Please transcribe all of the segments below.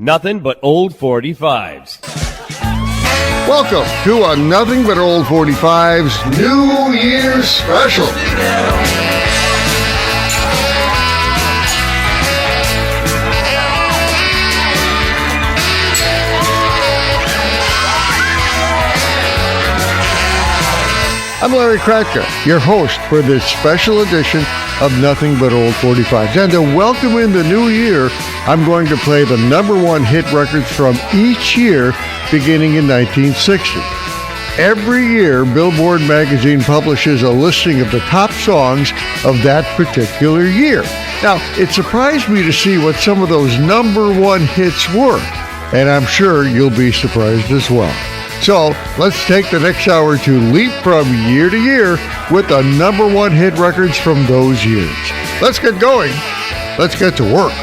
Nothing but old 45s. Welcome to a Nothing But Old 45's New Year's Special. I'm Larry Kratka, your host for this special edition of Nothing But Old 45s. And to welcome in the new year, I'm going to play the number one hit records from each year beginning in 1960. Every year, Billboard magazine publishes a listing of the top songs of that particular year. Now, it surprised me to see what some of those number one hits were, and I'm sure you'll be surprised as well. So, let's take the next hour to leap from year to year with the number one hit records from those years. Let's get going. Let's get to work.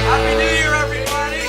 Happy New Year, everybody!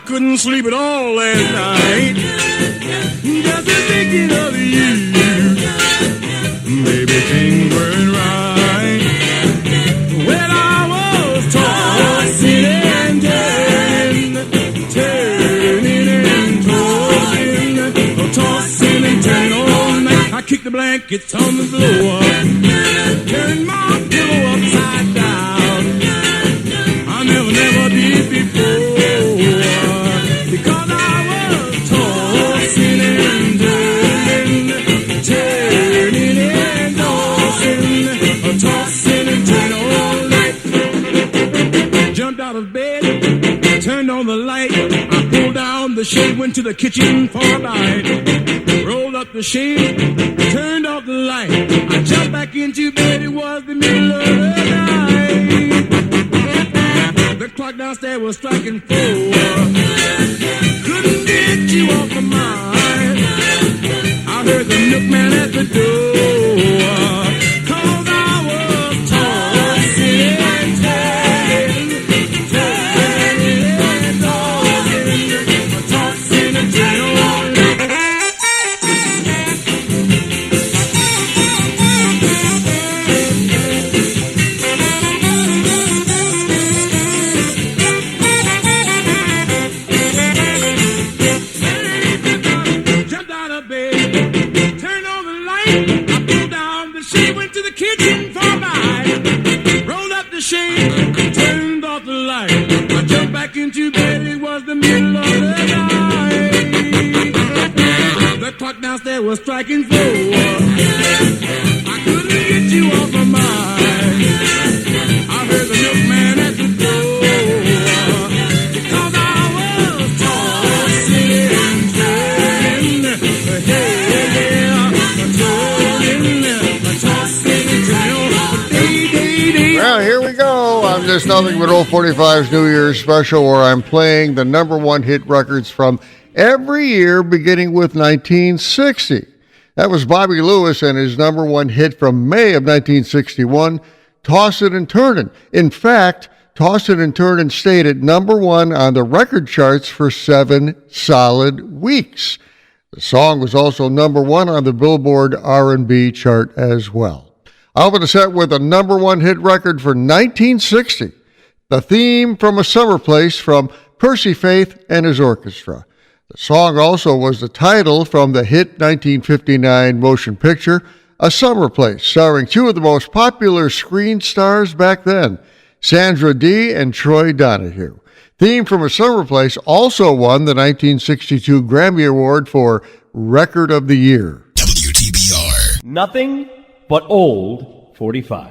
Couldn't sleep at all last night, just thinking of you. Baby, things weren't right. When I was tossing and turning and tossing and turning all night. I kicked the blankets on the floor, turned my pillow upside down. I never did before. Because I was tossing and turning and tossing and turning all night. Jumped out of bed, turned on the light. I pulled down the shade, went to the kitchen for a bite. Rolled up the shade, turned off the light. I jumped back into bed, it was the middle of the night. The clock downstairs was striking 4. Couldn't get you off my mind. I heard the milkman at the door. 'Cause I was tossing and turning and tossing and turning all night. Jumped out of bed, turned on the I pulled down the shade, went to the kitchen for a bite. Rolled up the shade, turned off the light. I jumped back into bed, it was the middle of the night. The clock downstairs was striking 4. I couldn't get you off my mind. I heard the milkman at the door, because I was tossing and turning. Well, here we go on this Nothing But Old 45's New Year's special, where I'm playing the number one hit records from every year beginning with 1960. That was Bobby Lewis and his number one hit from May of 1961, Tossin' and Turnin'. In fact, Tossin' and Turnin' stayed at number one on the record charts for 7 solid weeks. The song was also number one on the Billboard R&B chart as well. I'll open the set with a number one hit record for 1960, the theme from A Summer Place from Percy Faith and his orchestra. The song also was the title from the hit 1959 motion picture, A Summer Place, starring 2 of the most popular screen stars back then, Sandra Dee and Troy Donahue. Theme from A Summer Place also won the 1962 Grammy Award for Record of the Year. WTBR. Nothing but old 45s.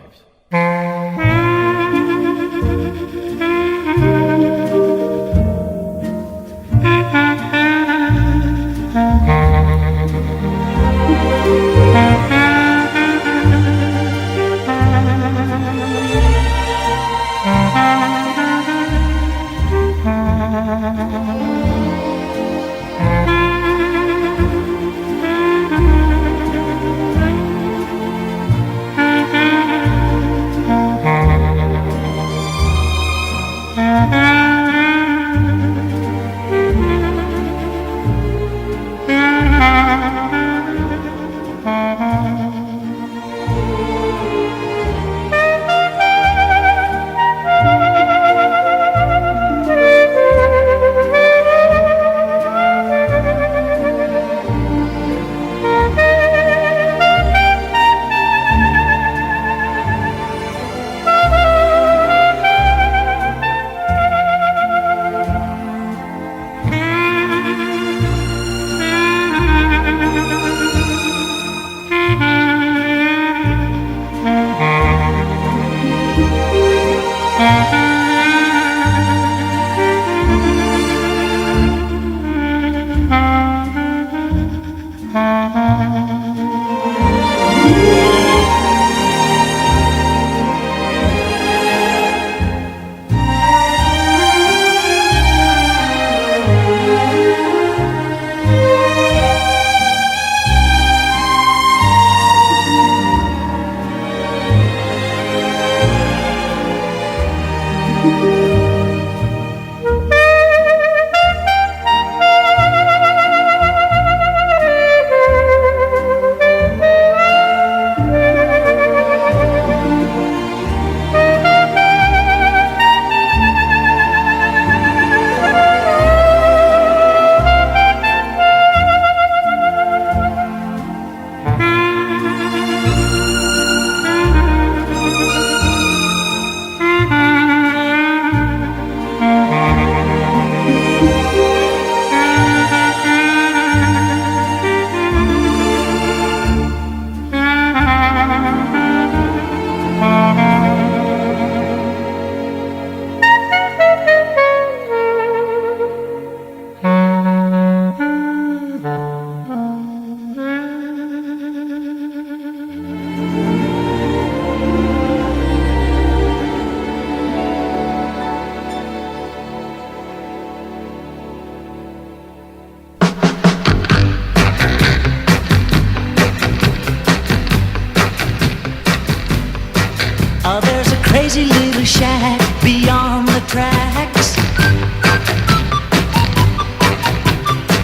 crazy little shack beyond the tracks,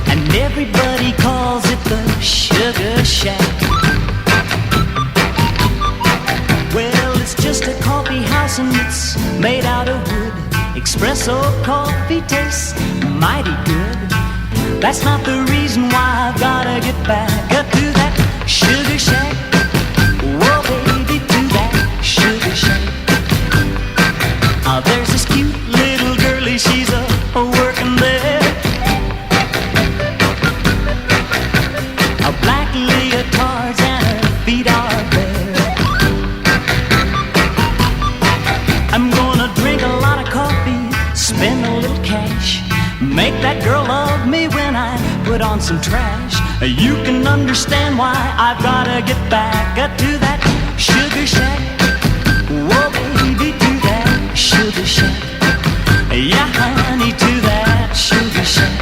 and everybody calls it the Sugar Shack. Well, it's just a coffee house and it's made out of wood. Espresso coffee tastes mighty good. That's not the reason why I've gotta get back up to that Sugar Shack. leotards and her feet are bare. I'm gonna drink a lot of coffee, spend a little cash, make that girl love me when I put on some trash. You can understand why I've gotta get back to that sugar shack. Whoa, baby, to that sugar shack. Yeah, honey, to that sugar shack.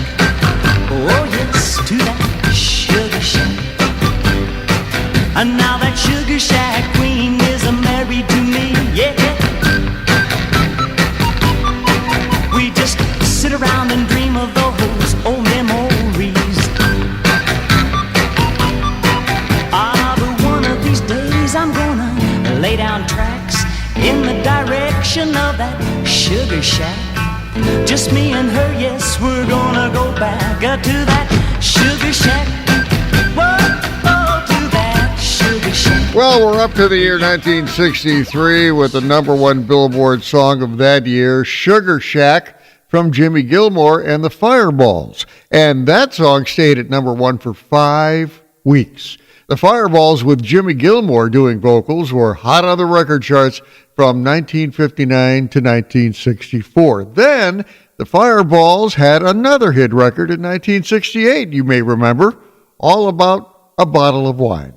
Oh, yes, to that sugar shack. And now that sugar shack queen is married to me, yeah. We just sit around and dream of those old memories. Ah, but one of these days I'm gonna lay down tracks in the direction of that sugar shack. Just me and her, yes, we're gonna go back to that sugar shack. Whoa, to that sugar shack. Well, we're up to the year 1963 with the number one Billboard song of that year, Sugar Shack, from Jimmy Gilmore and the Fireballs. And that song stayed at number one for 5 weeks. The Fireballs, with Jimmy Gilmore doing vocals, were hot on the record charts from 1959 to 1964. Then, the Fireballs had another hit record in 1968, you may remember, All About a Bottle of Wine.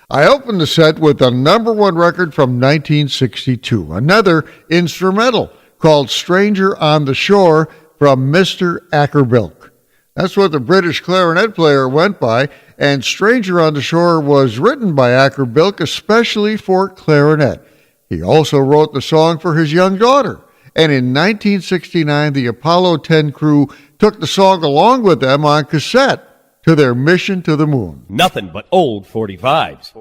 I opened the set with the number one record from 1962, another instrumental called Stranger on the Shore from Mr. Ackerbilk. That's what the British clarinet player went by, and Stranger on the Shore was written by Ackerbilk especially for clarinet. He also wrote the song for his young daughter, and in 1969 the Apollo 10 crew took the song along with them on cassette to their mission to the moon. Nothing but old 45s.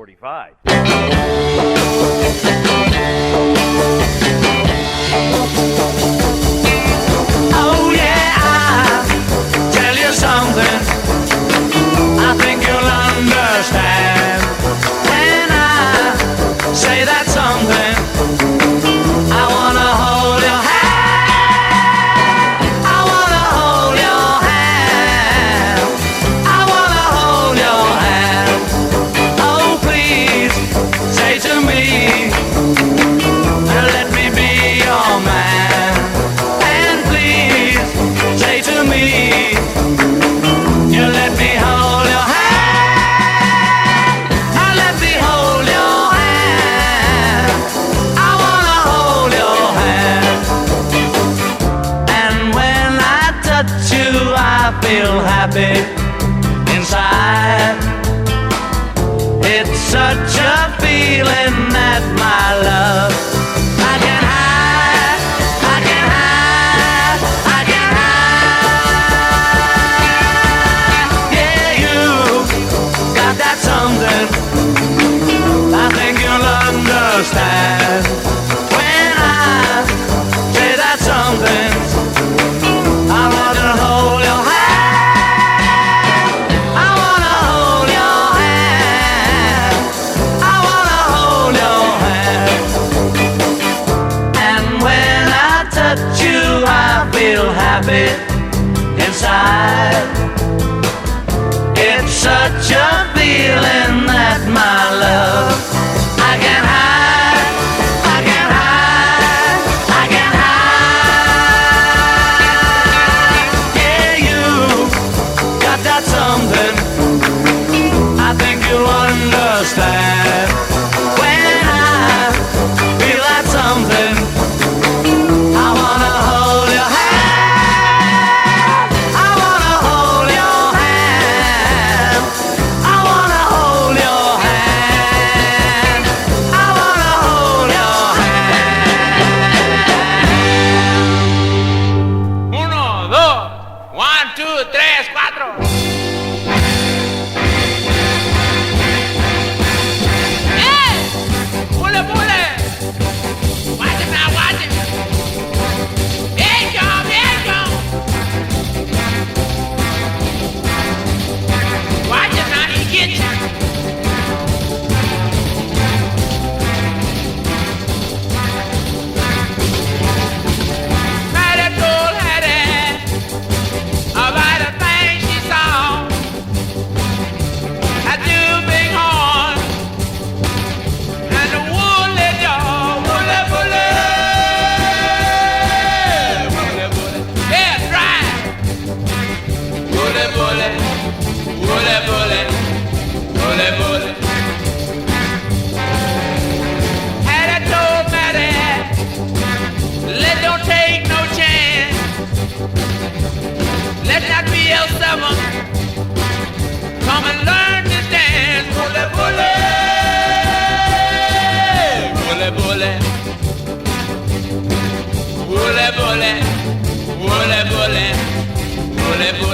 Oh yeah, I'll tell you something I think you'll understand when I say that something. I wanna hold your hand, I wanna hold your hand, I wanna hold your hand. Oh please, say to me, let me be your man. And please, say to me, you let me hold your hand, let me hold your hand, I wanna hold your hand. And when I touch you, I feel happy inside. It's such a feeling that my love I can hide, I can hide, I can hide. Yeah, you got that something I think you'll understand when I say that something. I want to hold your hand, I want to hold your hand, I want to hold your hand. And when I touch you, I feel happy inside. It's such a feeling that my love I can hide, I can hide, I can hide. Yeah, you got that something I think you'll understand when I feel that something. I wanna hold your hand,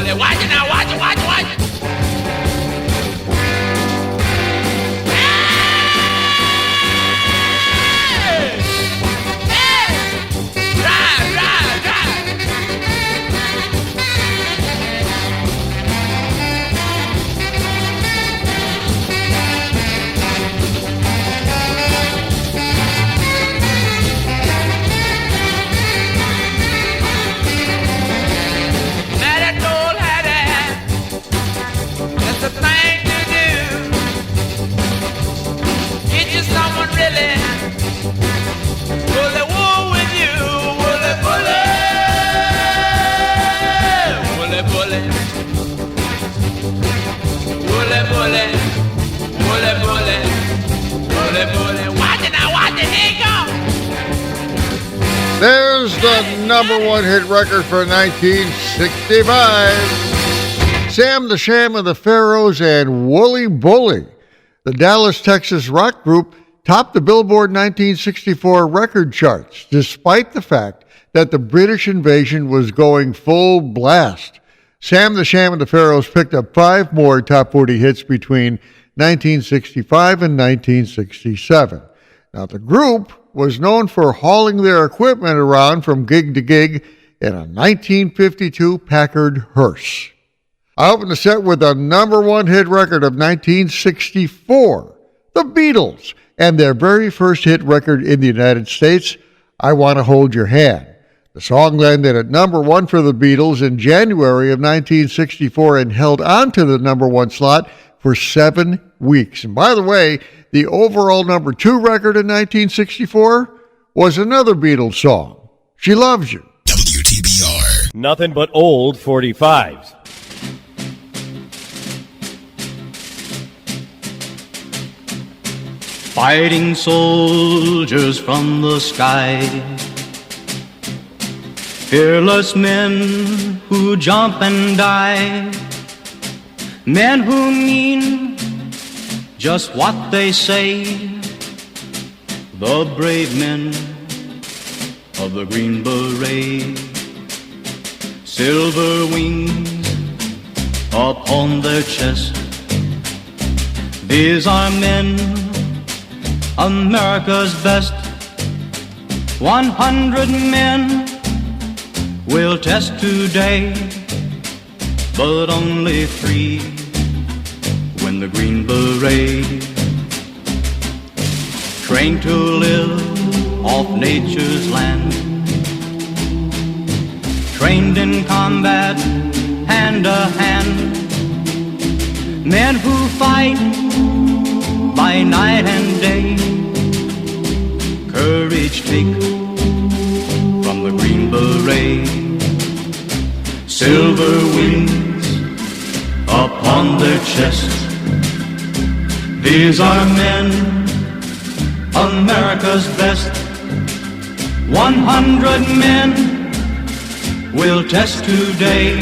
bully. Watch it now, watch it, watch it, watch it. There's the number one hit record for 1965. Sam the Sham of the Pharaohs and Wooly Bully. The Dallas, Texas rock group topped the Billboard 1964 record charts, despite the fact that the British invasion was going full blast. Sam the Sham of the Pharaohs picked up 5 more top 40 hits between 1965 and 1967. Now, the group was known for hauling their equipment around from gig to gig in a 1952 Packard hearse. I opened the set with a number one hit record of 1964, the Beatles, and their very first hit record in the United States, I Want to Hold Your Hand. The song landed at number one for the Beatles in January of 1964 and held on to the number one slot for 7 weeks. And by the way, the overall number 2 record in 1964 was another Beatles song, She Loves You. WTBR. Nothing but old 45s. Fighting soldiers from the sky, fearless men who jump and die, men who mean just what they say, the brave men of the Green Beret, silver wings upon their chest. These are men, America's best. 100 men will test today, but only 3 win the Green Beret. Trained to live off nature's land, trained in combat hand to hand, men who fight by night and day, courage take from the Green Beret, silver wings upon their chest. These are men, America's best. 100 men will test today,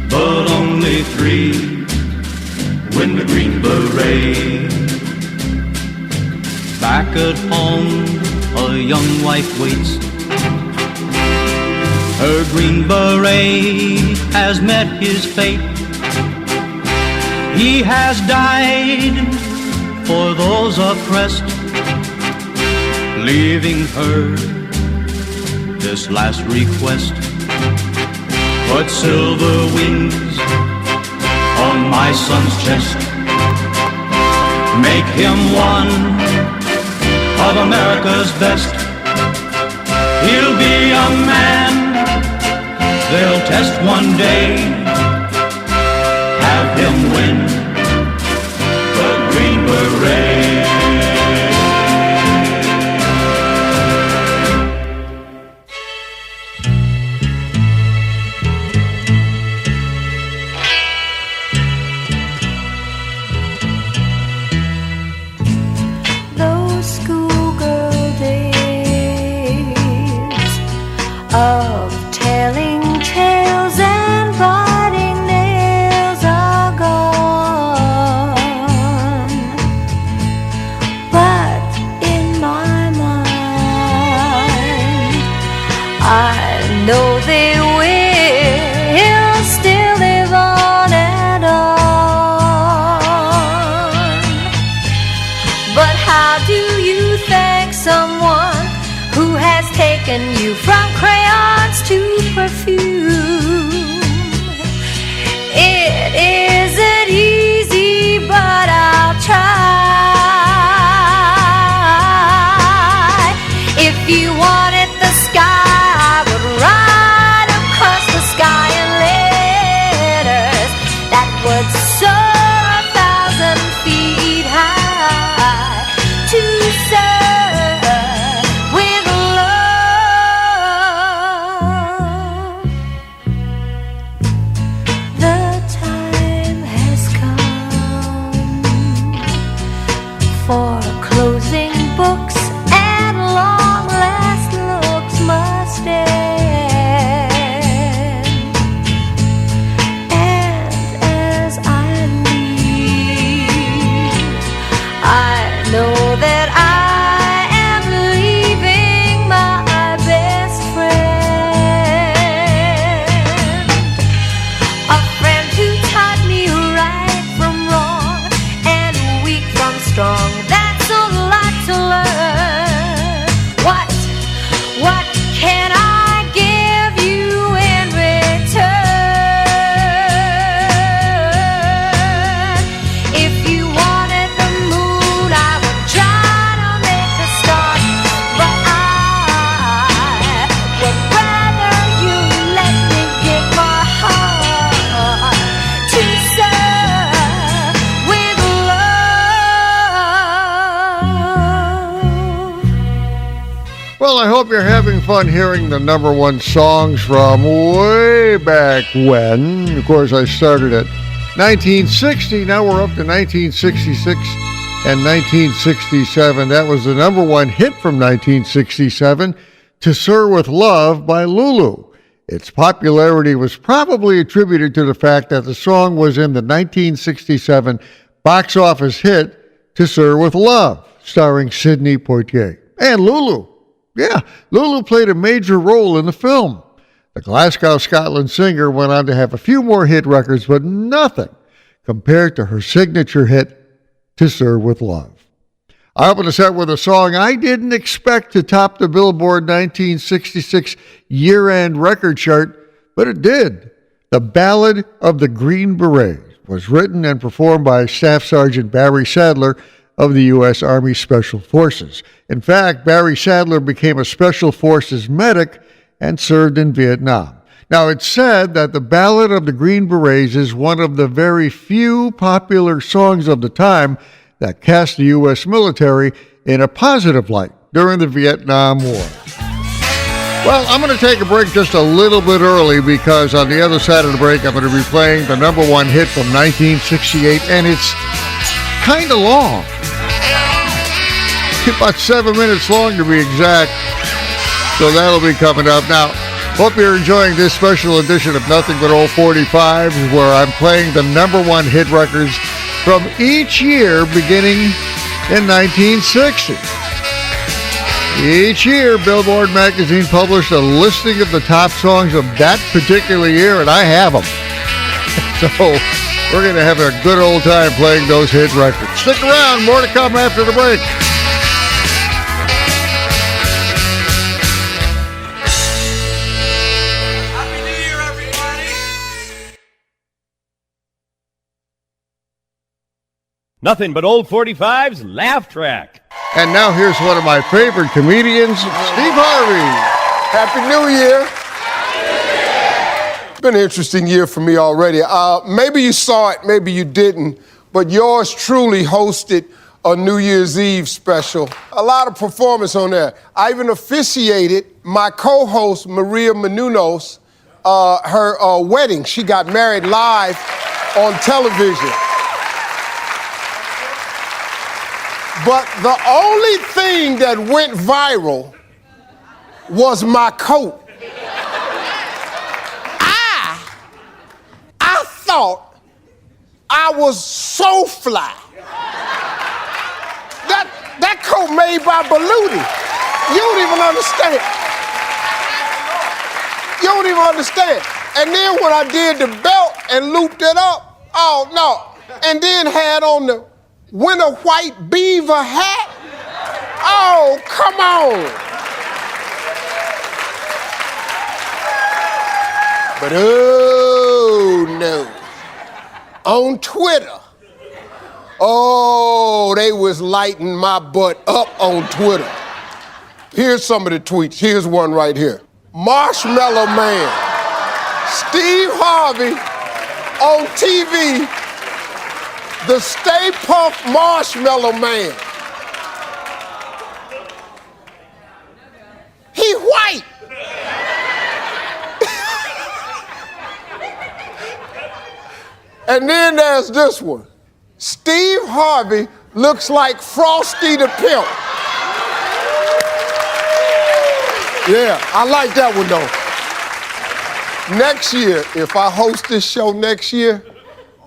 but only 3 win the Green Beret. Back at home, a young wife waits. Her Green Beret has met his fate. He has died for those oppressed, leaving her this last request. Put silver wings on my son's chest. Make him one of America's best. He'll be a man they'll test one day. Have him win the Green Beret. Those schoolgirl days of telling tales and biting nails are gone, but in my mind I know they will still how do you thank someone who has taken you from crayons to perfume? It isn't easy, but I'll try. If you wanted the sky, I would ride across the sky in letters that would soar 1,000 feet high to serve with love. The time has come for closing books, and long last looks must end. And as I leave, I know that I am leaving my best friend, a friend who taught me right from wrong and weak from strong. That's a lot to learn. What can I give you in return? If you wanted the moon, I would try to make a start, but I would rather you let me give my heart to serve with love. Well, I hope you're having fun hearing the number one songs from way back when. Of course, I started at 1960. Now we're up to 1966 and 1967. That was the number one hit from 1967, To Sir With Love by Lulu. Its popularity was probably attributed to the fact that the song was in the 1967 box office hit To Sir With Love, starring Sidney Poitier. And Lulu. Yeah, Lulu played a major role in the film. The Glasgow, Scotland singer went on to have a few more hit records, but nothing compared to her signature hit, To Sir With Love. I opened the set with a song I didn't expect to top the Billboard 1966 year-end record chart, but it did. The Ballad of the Green Beret was written and performed by Staff Sergeant Barry Sadler of the U.S. Army Special Forces. In fact, Barry Sadler became a Special Forces medic and served in Vietnam. Now, it's said that the Ballad of the Green Berets is one of the very few popular songs of the time that cast the U.S. military in a positive light during the Vietnam War. Well, I'm going to take a break just a little bit early because on the other side of the break, I'm going to be playing the number one hit from 1968, and it's kind of long. About 7 minutes long to be exact. So that'll be coming up. Now, hope you're enjoying this special edition of Nothing But Old 45, where I'm playing the number one hit records from each year beginning in 1960. Each year, Billboard magazine published a listing of the top songs of that particular year, and I have them. So we're going to have a good old time playing those hit records. Stick around. More to come after the break. Nothing But Old 45's Laugh Track. And now here's one of my favorite comedians, Steve Harvey. Happy New Year. It's been an interesting year for me already. Maybe you saw it, maybe you didn't, but yours truly hosted a New Year's Eve special. A lot of performance on there. I even officiated my co-host, Maria Menounos, her wedding. She got married live on television. But the only thing that went viral was my coat. I thought I was so fly. That coat made by Beluti. You don't even understand. You don't even understand. And then when I did the belt and looped it up, oh no. And then had on the winter white beaver hat. Oh, come on. But oh, no. On Twitter, oh, they was lighting my butt up on Twitter. Here's some of the tweets. Here's one right here. Marshmallow Man. Steve Harvey on TV. The Stay Puft Marshmallow Man. He white. And then there's this one. Steve Harvey looks like Frosty the Pimp. Yeah, I like that one though. Next year, if I host this show next year,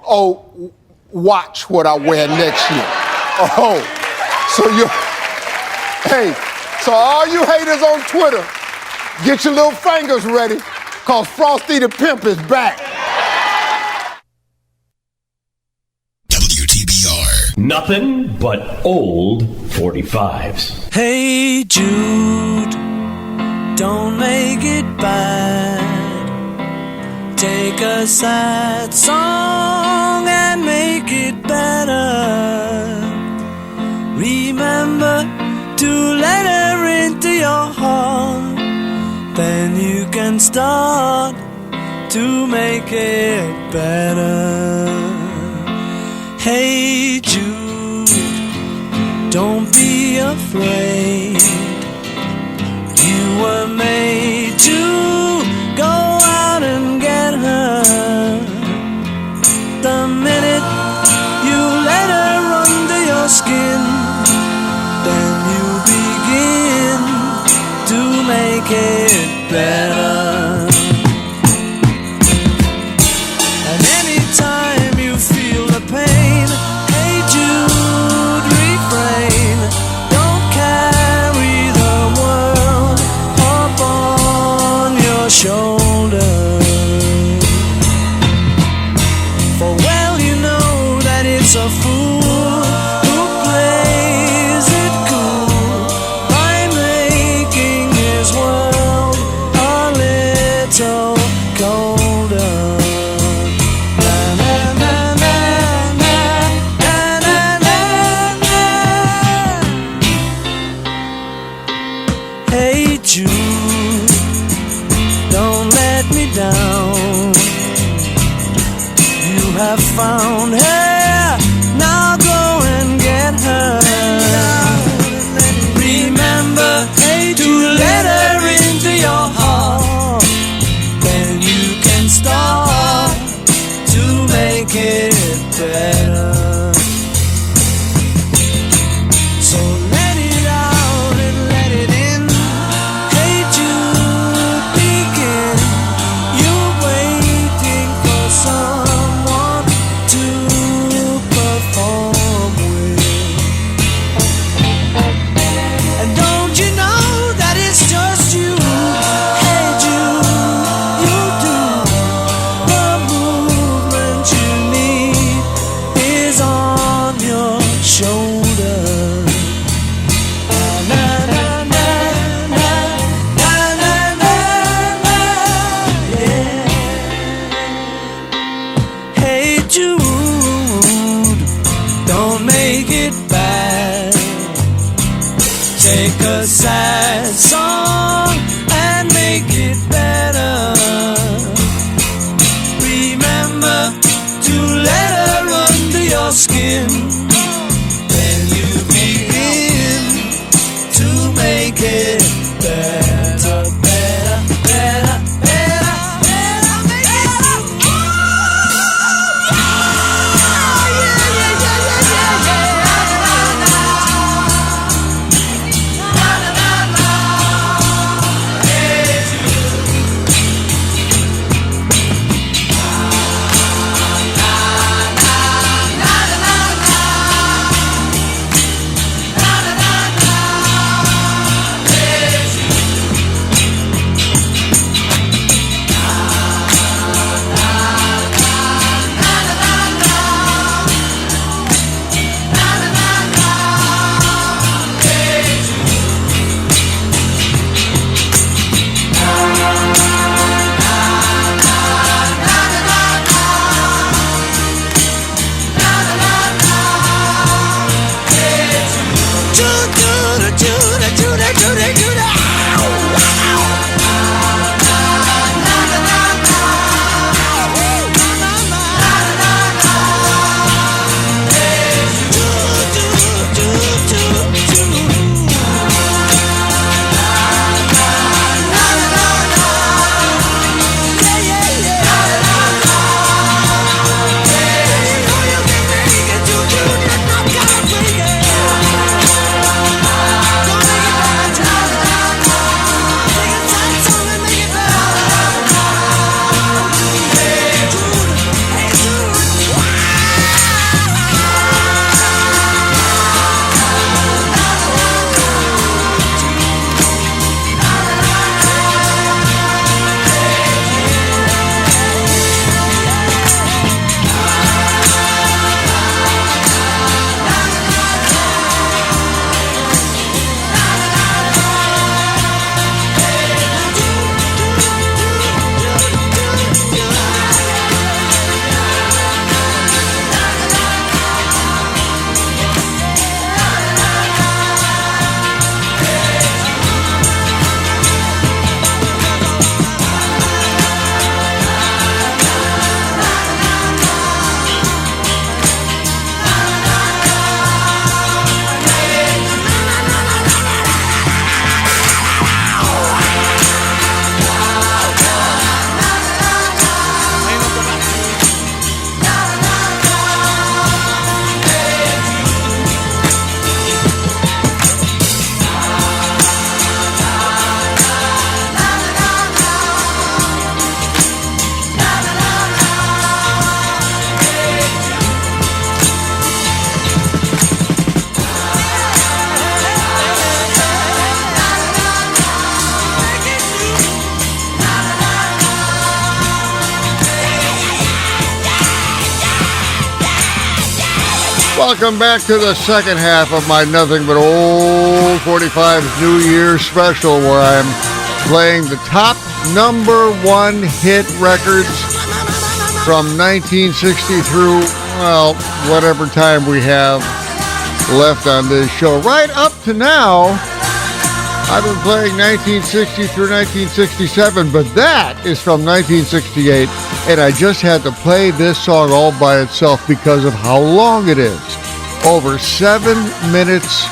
oh, watch what I wear next year. Oh, so all you haters on Twitter, get your little fingers ready, cause Frosty the Pimp is back. WTBR. Nothing but old 45s. Hey Jude, don't make it bad. Take a sad song and make it better. Remember to let her into your heart. Then you can start to make it better. Hey Jude, don't be afraid. You were made to go out and get her. The minute you let her under your skin, then you begin to make it better. And anytime you feel the pain, hey Jude, refrain. Don't carry the world up on your shoulder. For well you know that it's a fool who plays it cool by making his world a little colder. Na, na, na, na, na, na, na, na, na. Hey Jude, don't let me down. You have found her, now go and get her. Remember to let her into your heart. Then you can start to make it better. So let it out and let it in. Hey Jude, begin. You're waiting for someone to perform with. And don't you know that it's just you? Hey Jude, you do. The movement you need is on your shoulder. Na, na, na, na, na, na, na, na, yeah. Hey Jude, don't make it bad. Take a sad song and make it better. Remember to let her under your skin. Then you begin to make it better, better, better, better, better, make it Welcome back to the second half of my Nothing But Old 45's New Year's special, where I'm playing the top number one hit records from 1960 through, well, whatever time we have left on this show. Right up to now, I've been playing 1960 through 1967, but that is from 1968, and I just had to play this song all by itself because of how long it is. Over 7 minutes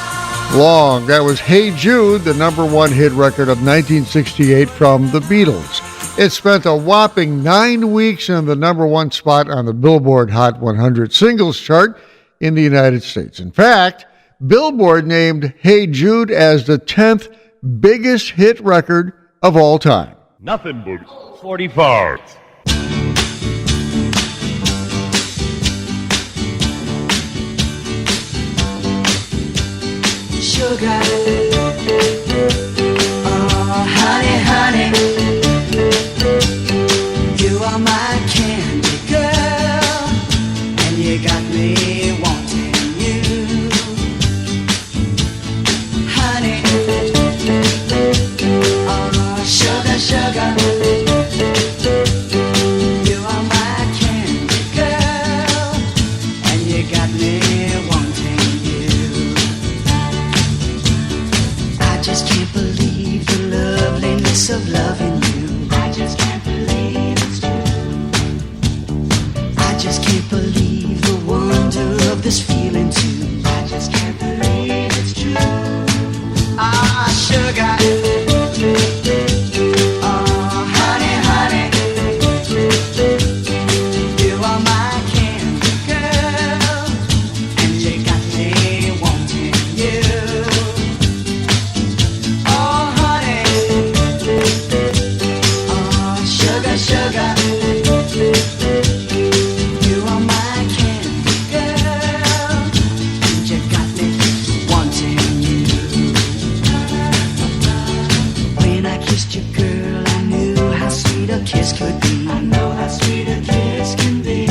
long. That was Hey Jude, the number one hit record of 1968 from the Beatles. It spent a whopping 9 weeks in the number one spot on the Billboard Hot 100 singles chart in the United States. In fact, Billboard named Hey Jude as the 10th biggest hit record of all time. Nothing but 45. Sugar, oh honey, honey, you are my candy girl, and you got me wanting you, honey, oh sugar, sugar, you are my candy girl, and you got me wanting you. I just can't believe the loveliness of loving you. I just can't believe it's true. I just can't believe the wonder of this feeling too. I just can't believe it's true. Ah, sugar. Oh, honey, honey. You are my candy girl, and you got me wanting you. Oh, honey, oh, sugar, sugar, you are my candy girl, and you got me wanting you. When I kissed you, girl, I knew how sweet a kiss could be. I know how sweet a kiss can be.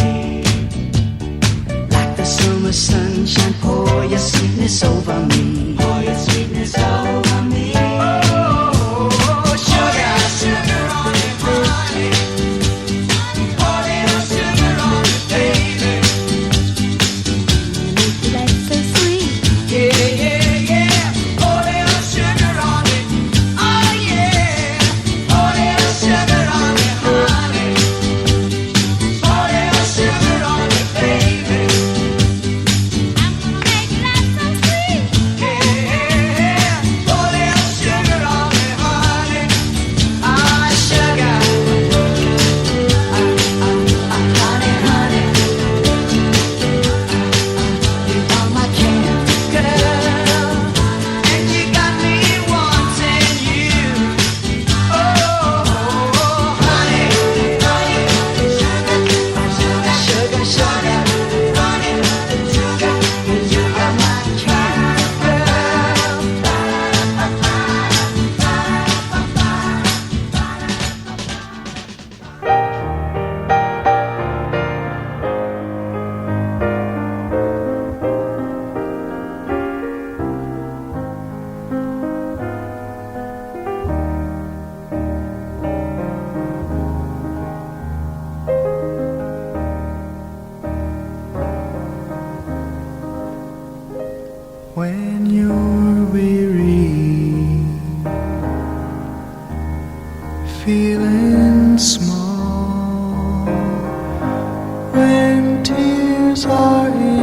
Like the summer sunshine, pour your sweetness over me. Pour your sweetness over me. Oh, sugar, sugar on it, honey. Pour little sugar on it, baby. That's so sweet. Yeah, yeah, yeah. Pour little sugar on it. Oh, yeah. Pour little sugar on it, honey. Pour little sugar on it, baby. I'm gonna make that so sweet. Yeah, pour little sugar on it, honey. Ah, sugar. Honey, honey. You are my candy girl, and you got me wanting you. Oh, honey, honey. Sugar, sugar, honey, sugar. You are my candy girl. When you're weary, feeling small, when tears are in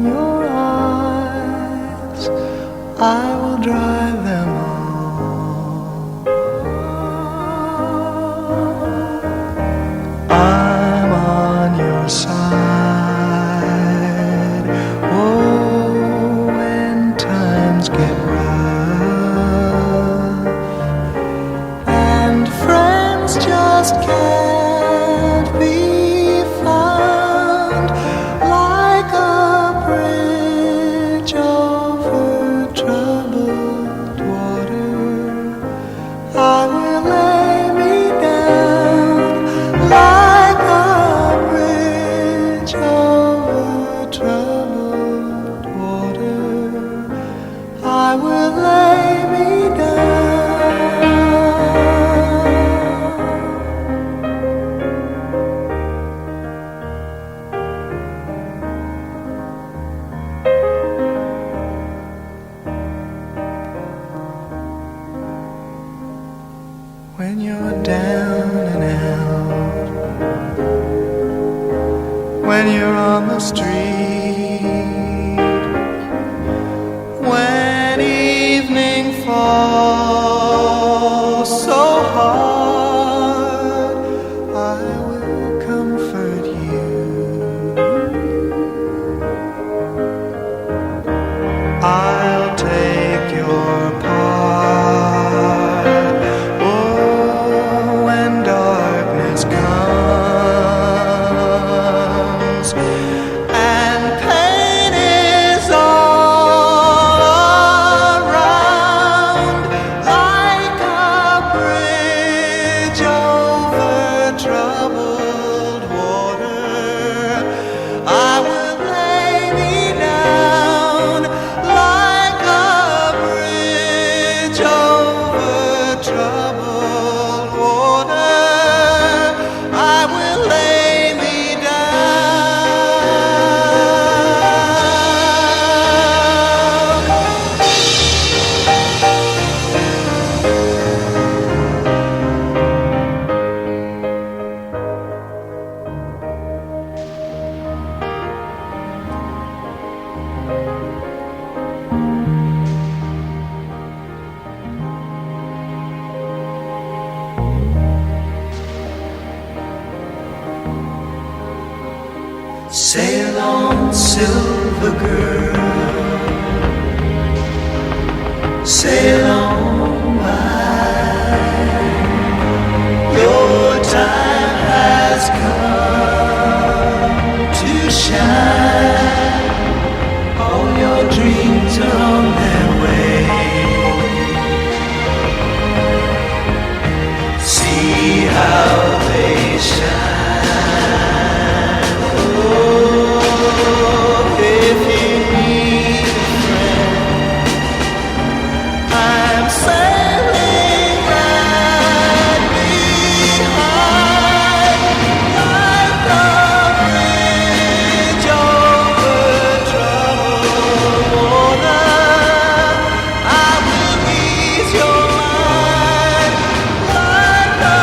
your eyes, I will dry them all. I'm on your side. Oh, when times get rough and friends just can't be found, like a bridge over troubled lay me down. When you're down and out, when you're on the street, when evening falls so hard, I will comfort you. I'll take your part. Oh, when darkness comes and pain is all around, like a bridge over troubled water, I will lay me down like a bridge over troubled water. I will lay me sail on, silver girl, sail on by. Your time has come to shine. All your dreams are on their way. See how they shine. If you need a friend, I'm sailing right behind, like a bridge over troubled water. I will ease your mind, like a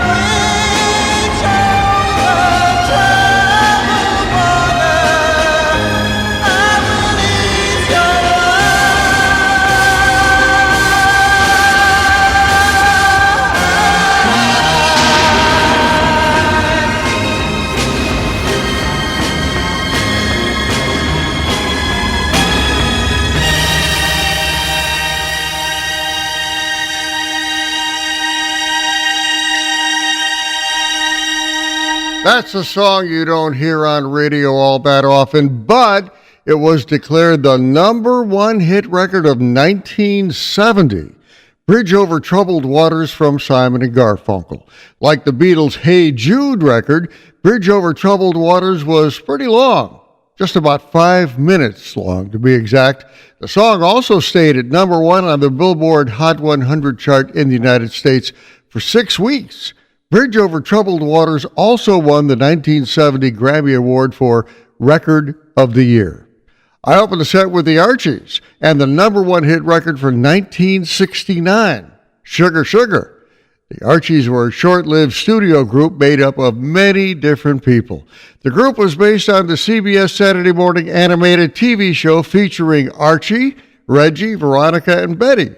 bridge over troubled water. I will ease your That's a song you don't hear on radio all that often, but it was declared the number one hit record of 1970. Bridge Over Troubled Waters from Simon and Garfunkel. Like the Beatles' Hey Jude record, Bridge Over Troubled Waters was pretty long, just about 5 minutes long to be exact. The song also stayed at number one on the Billboard Hot 100 chart in the United States for 6 weeks. Bridge Over Troubled Waters also won the 1970 Grammy Award for Record of the Year. I opened the set with the Archies and the number one hit record for 1969, Sugar Sugar. The Archies were a short-lived studio group made up of many different people. The group was based on the CBS Saturday morning animated TV show featuring Archie, Reggie, Veronica, and Betty.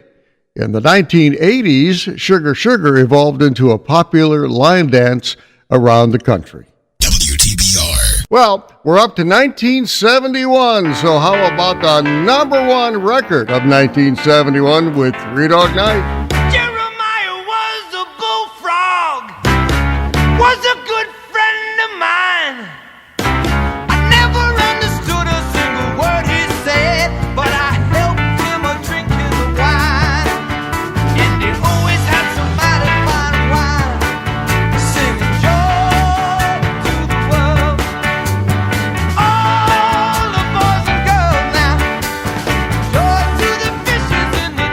In the 1980s, Sugar Sugar evolved into a popular line dance around the country. WTBR. Well, we're up to 1971, so how about the number one record of 1971 with Three Dog Night? Jeremiah was a bullfrog, was a good friend of mine. I never understood a single word he said, but I helped him a drink his wine. And he always had somebody fine wine, singing joy to the world. All the boys and girls now, joy to the fishes in the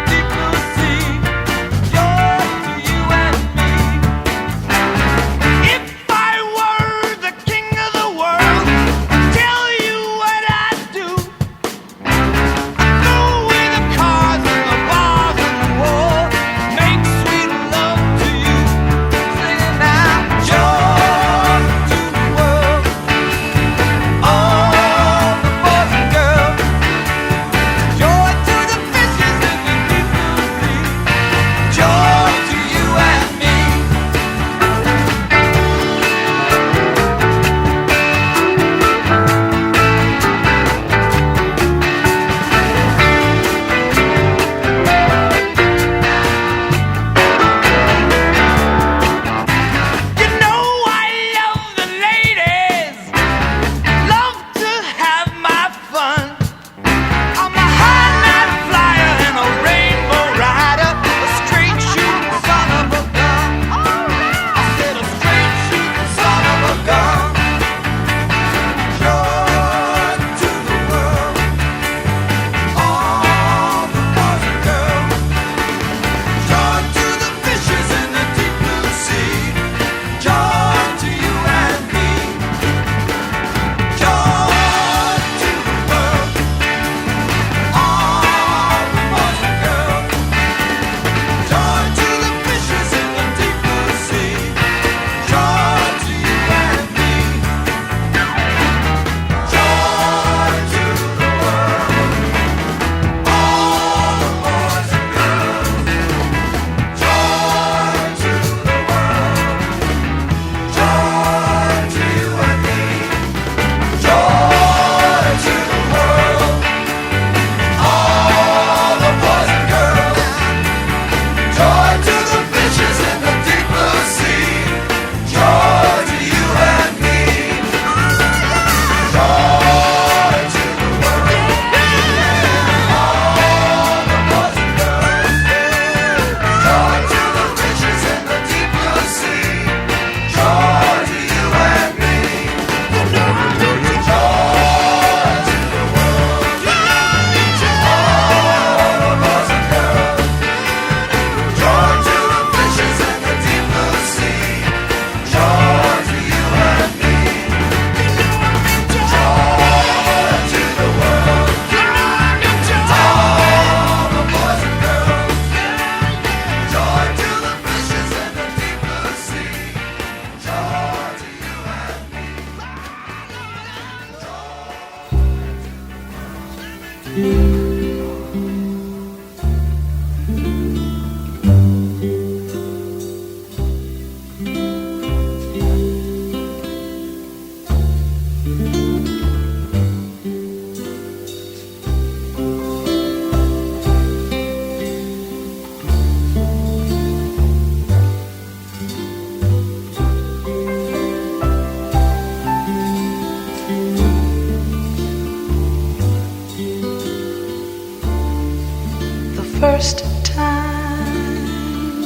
First time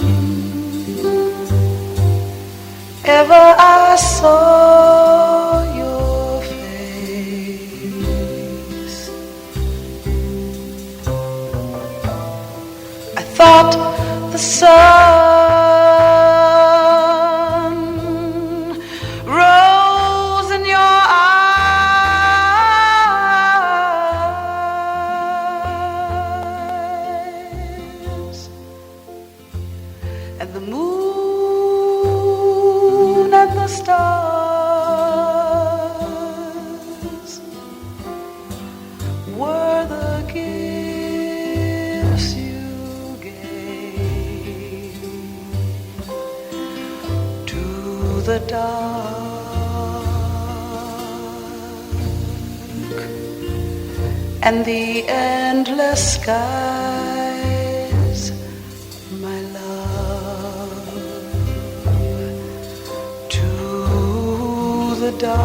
ever I saw your face, I thought the sun rose in your and the moon and the stars were the gifts you gave to the dark and the endless skies, my love, to the dark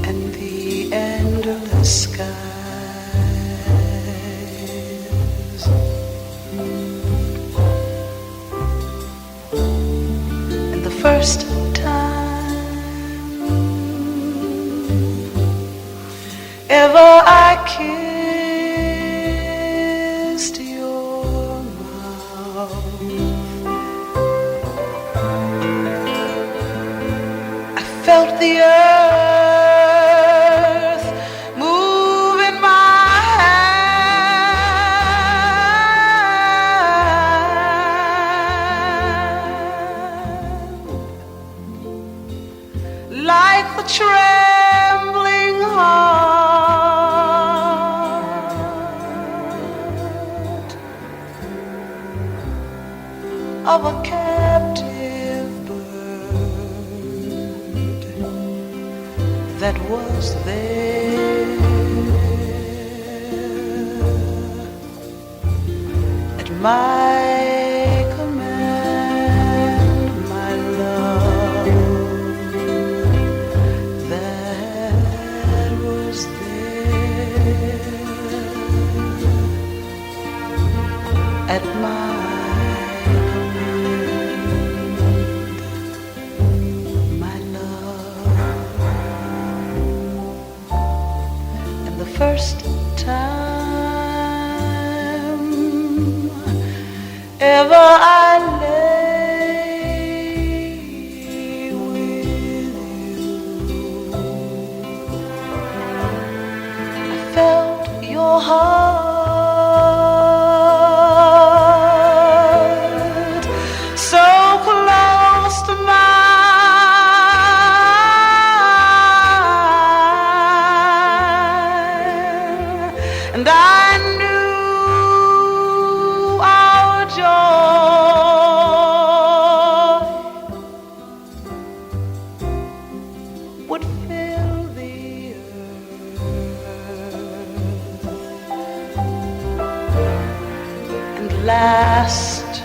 and the endless skies. And the first time ever I kissed your mouth, I felt the earth move in my hand, like the trembling heart of a captive bird that was there at my command, my love, that was there at my first time ever I lay with you, I felt your heart so close to mine. And I knew our joy would fill the earth and last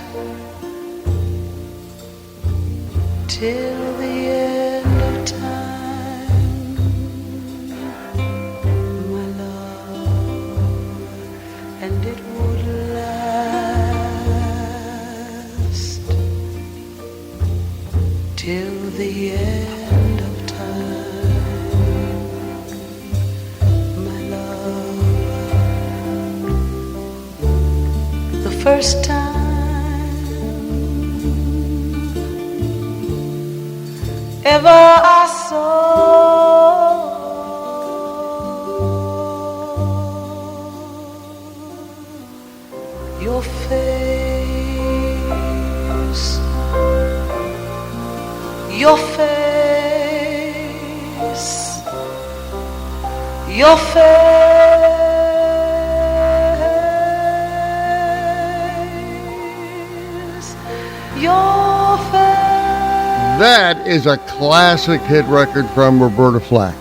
till the end of time, my love, and it would last till the end of time, my love. The first time ever I saw your face, your face your face, your face. That is a classic hit record from Roberta Flack.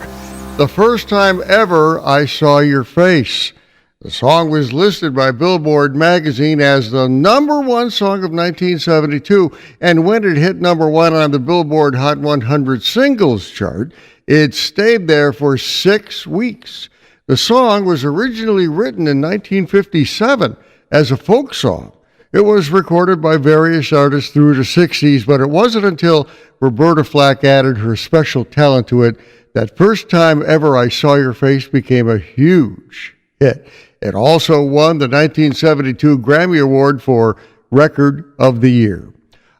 The First Time Ever I Saw Your Face. The song was listed by Billboard magazine as the number one song of 1972, and when it hit number one on the Billboard Hot 100 singles chart, it stayed there for 6 weeks. The song was originally written in 1957 as a folk song. It was recorded by various artists through the 60s, but it wasn't until Roberta Flack added her special talent to it that First Time Ever I Saw Your Face became a huge hit. It also won the 1972 Grammy Award for Record of the Year.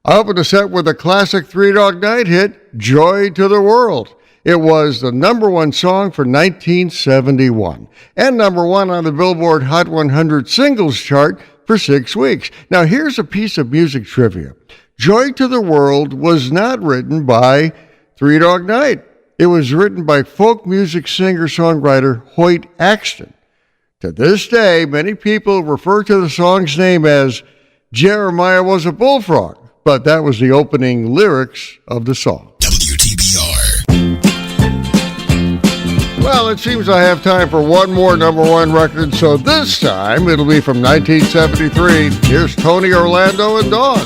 I opened the set with a classic Three Dog Night hit, Joy to the World. It was the number one song for 1971 and number one on the Billboard Hot 100 singles chart for 6 weeks. Now here's a piece of music trivia. Joy to the World was not written by Three Dog Night. It was written by folk music singer-songwriter Hoyt Axton. To this day, many people refer to the song's name as Jeremiah Was a Bullfrog, but that was the opening lyrics of the song. WTBR. Well, it seems I have time for one more number one record, so this time it'll be from 1973. Here's Tony Orlando and Dawn.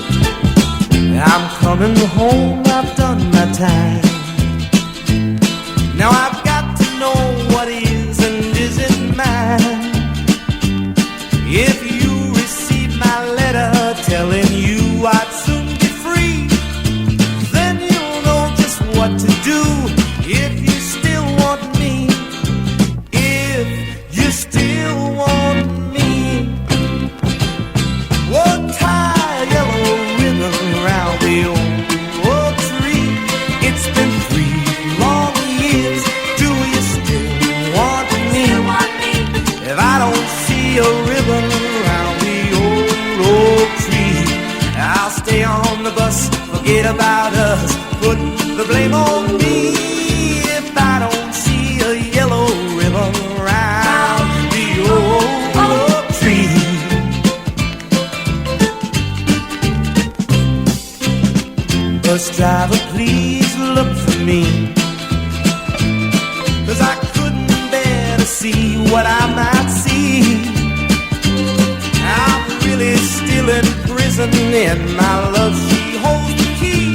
I'm coming home, I've done my time. Now I've got to know what is and isn't mine. If you receive my letter telling you I'd soon be free, then you'll know just what to do if you still want me. If you still want me, we'll tie a yellow ribbon around the old tree. It's been 3 long years. Do you still want me? If I don't see a ribbon around the old tree, I'll stay on the bus, forget about us, put the blame on me. If I don't see a yellow ribbon around the old tree. Bus driver, please look for me, 'cause I couldn't bear to see what I might see. I'm really still in prison and my love, she holds the key.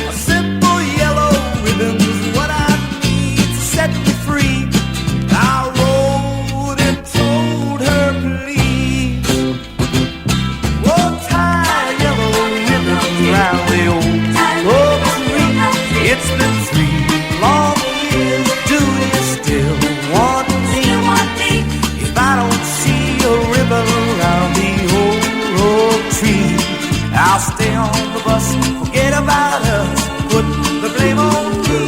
A simple yellow ribbon is what I need to set me free. I wrote and told her please, we'll tie a yellow ribbon around the old tree. It's been 3 long years. Do you still want me? If I don't see a ribbon around the old tree, I'll stay on the bus, forget about us, put the blame on me.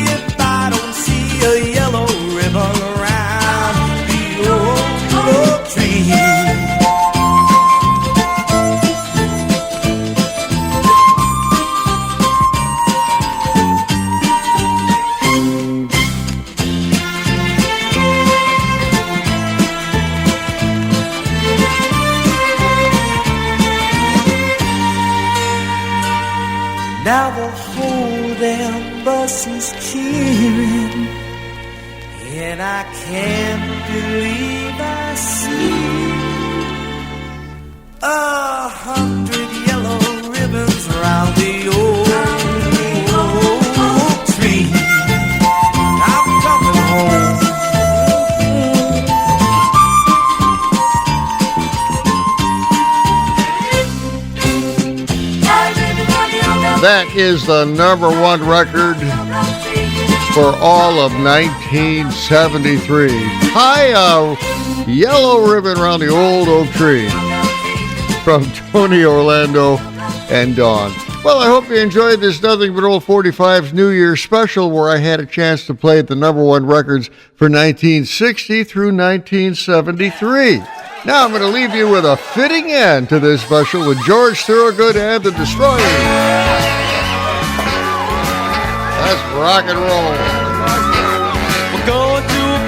If I don't see a yellow ribbon around the old tree. Now the whole damn bus is cheering, and I can't believe I see 100 yellow ribbons around the old tree. I'm coming home. That is the number one record for all of 1973. Hi, Yellow Ribbon Around the Old Oak Tree from Tony Orlando and Dawn. Well, I hope you enjoyed this Nothing But Old 45's New Year's special, where I had a chance to play the number one records for 1960 through 1973. Now I'm going to leave you with a fitting end to this special with George Thorogood and the Destroyers. Let's rock and roll. We're going to a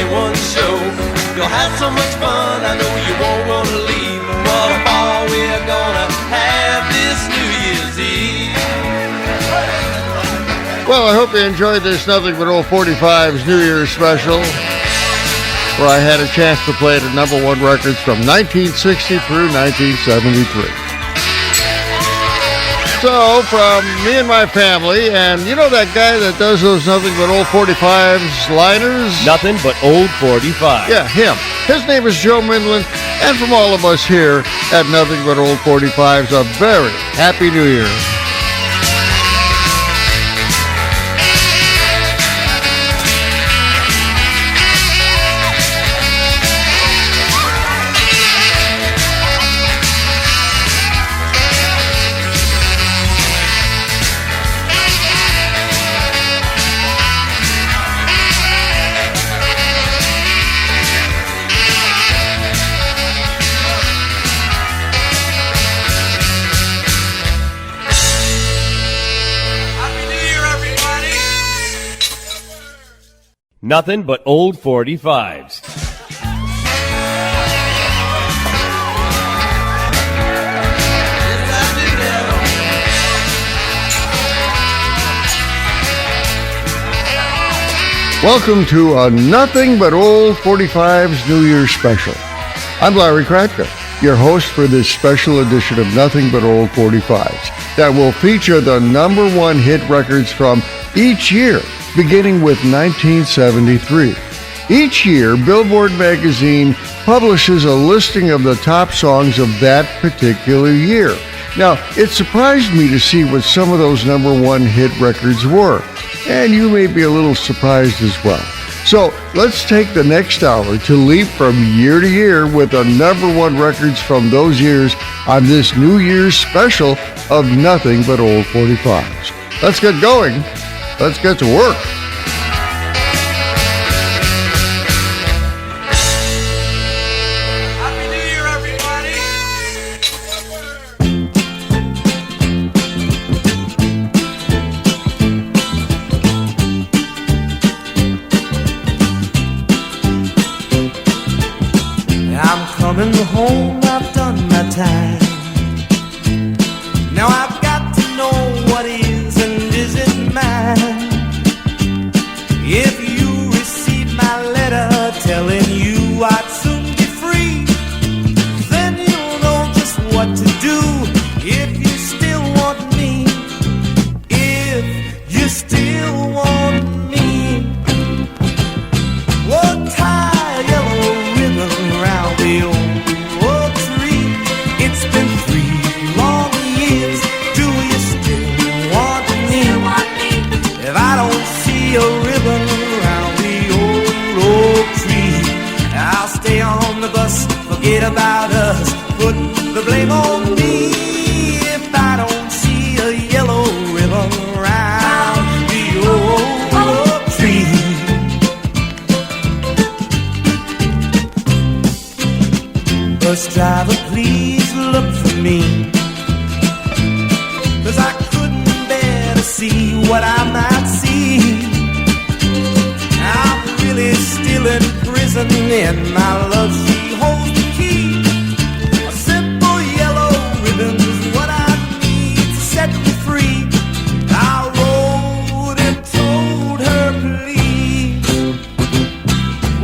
only one show. You'll have so much fun, I know you won't want to leave. What a ball we're gonna have this New Year's Eve. Well, I hope you enjoyed this Nothing But Old 45's New Year's special, where I had a chance to play the number one records from 1960 through 1973. So, from me and my family, and you know that guy that does those Nothing But Old 45's liners? Nothing but old 45. Yeah, him. His name is Joe Mindlin, and from all of us here at Nothing But Old 45's, a very Happy New Year. Nothing but old 45s. Welcome to a Nothing But Old 45's New Year's special. I'm Larry Kratka, your host for this special edition of Nothing But Old 45s that will feature the number one hit records from each year, beginning with 1973. Each year, Billboard magazine publishes a listing of the top songs of that particular year. Now, it surprised me to see what some of those number one hit records were, and you may be a little surprised as well. So, let's take the next hour to leap from year to year with the number one records from those years on this New Year's special of Nothing But Old 45s. Let's get going. Let's get to work. Happy New Year, everybody! I'm coming home, I've done my time. Now I've got to know what is and isn't mine. If you receive my letter telling you I'd soon be free, then you'll know just what to do if you still want me. If you still want me, oh, tie a yellow ribbon around the old tree. It's been 3 long years. Do you still want me? If I don't see a ribbon around the old tree, I'll stay on the bus, forget about us, put the blame on me. If I don't see a yellow ribbon around the old tree. Bus driver, please look for me, 'cause I couldn't bear to see what I might see. I'm really still in prison and my love, she holds the key. A simple yellow ribbon is what I need to set me free. I wrote and told her, please,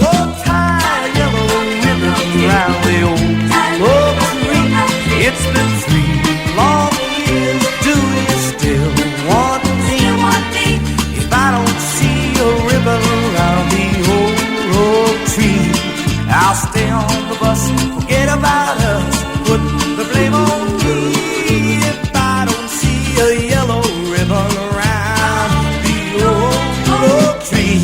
oh, tie a yellow ribbon around the old tree. It's been 3 long years. Do you still want me? If I don't see a ribbon around the old tree, I'll stay on the bus, forget about us, put the blame on me. If I don't see a yellow ribbon around the old tree.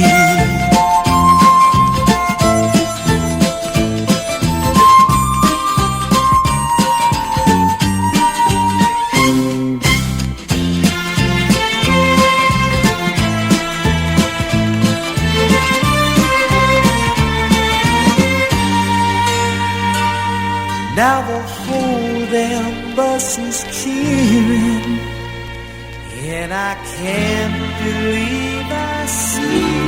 Now the whole damn bus is cheering, and I can't believe I see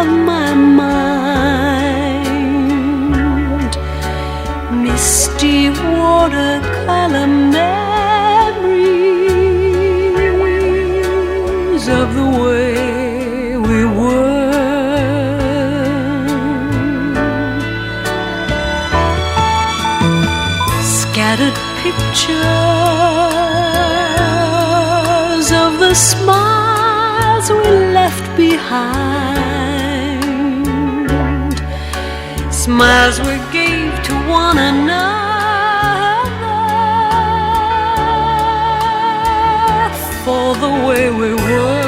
of my mind, misty watercolor memories of the way we were. Scattered pictures of the smiles we left behind, smiles we gave to one another for the way we were.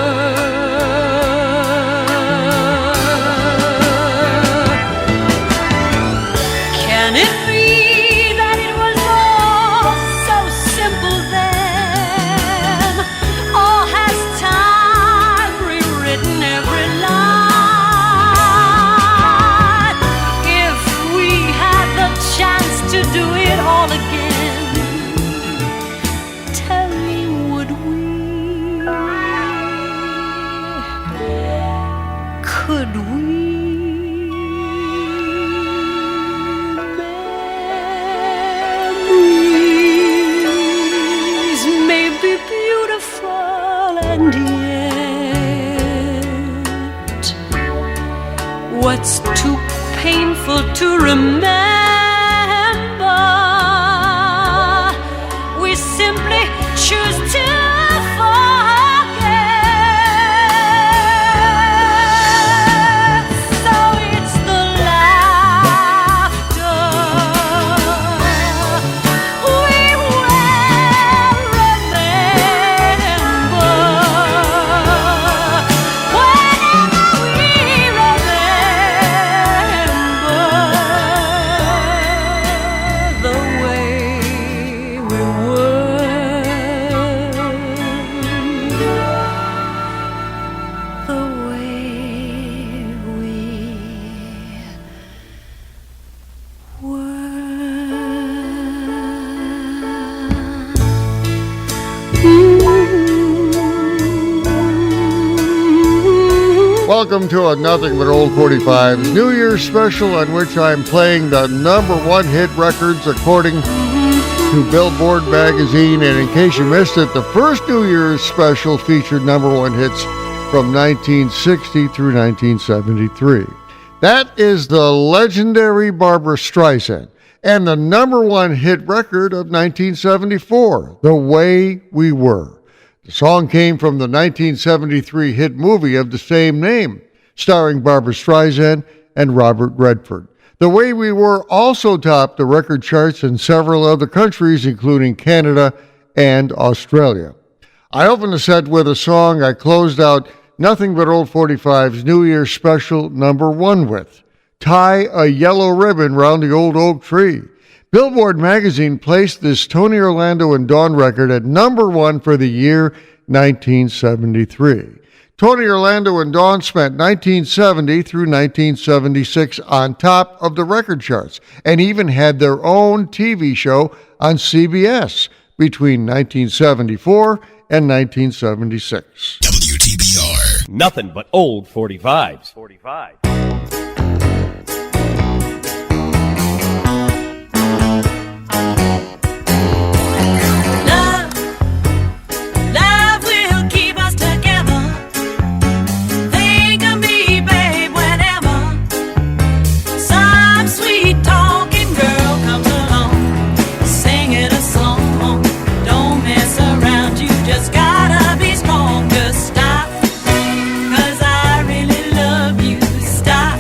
Can it be that it was all so simple then? Or has time rewritten every line? If we had the chance to do it all again, tell me, would we? Could we? Memories may be beautiful, and yet what's too painful to remember, we simply choose to forget. So it's the laughter we will remember. Whenever we remember the way we were, the way we were. Welcome to a Nothing But Old 45's New Year's special, on which I'm playing the #1 hit records according to Billboard magazine. And in case you missed it, the first New Year's special featured #1 hits from 1960 through 1973. That is the legendary Barbra Streisand, and the #1 hit record of 1974, The Way We Were. The song came from the 1973 hit movie of the same name, starring Barbra Streisand and Robert Redford. The Way We Were also topped the record charts in several other countries, including Canada and Australia. I opened the set with a song I closed out Nothing But Old 45's New Year's special #1 with, Tie a Yellow Ribbon Round the Old Oak Tree. Billboard magazine placed this Tony Orlando and Dawn record at #1 for the year 1973. Tony Orlando and Dawn spent 1970 through 1976 on top of the record charts, and even had their own TV show on CBS between 1974 and 1976. WTBR. Nothing but old 45s. Love will keep us together. Think of me, babe, whenever some sweet talking girl comes along, singing a song. Don't mess around, you just gotta be strong. Just stop, 'cause I really love you. Stop.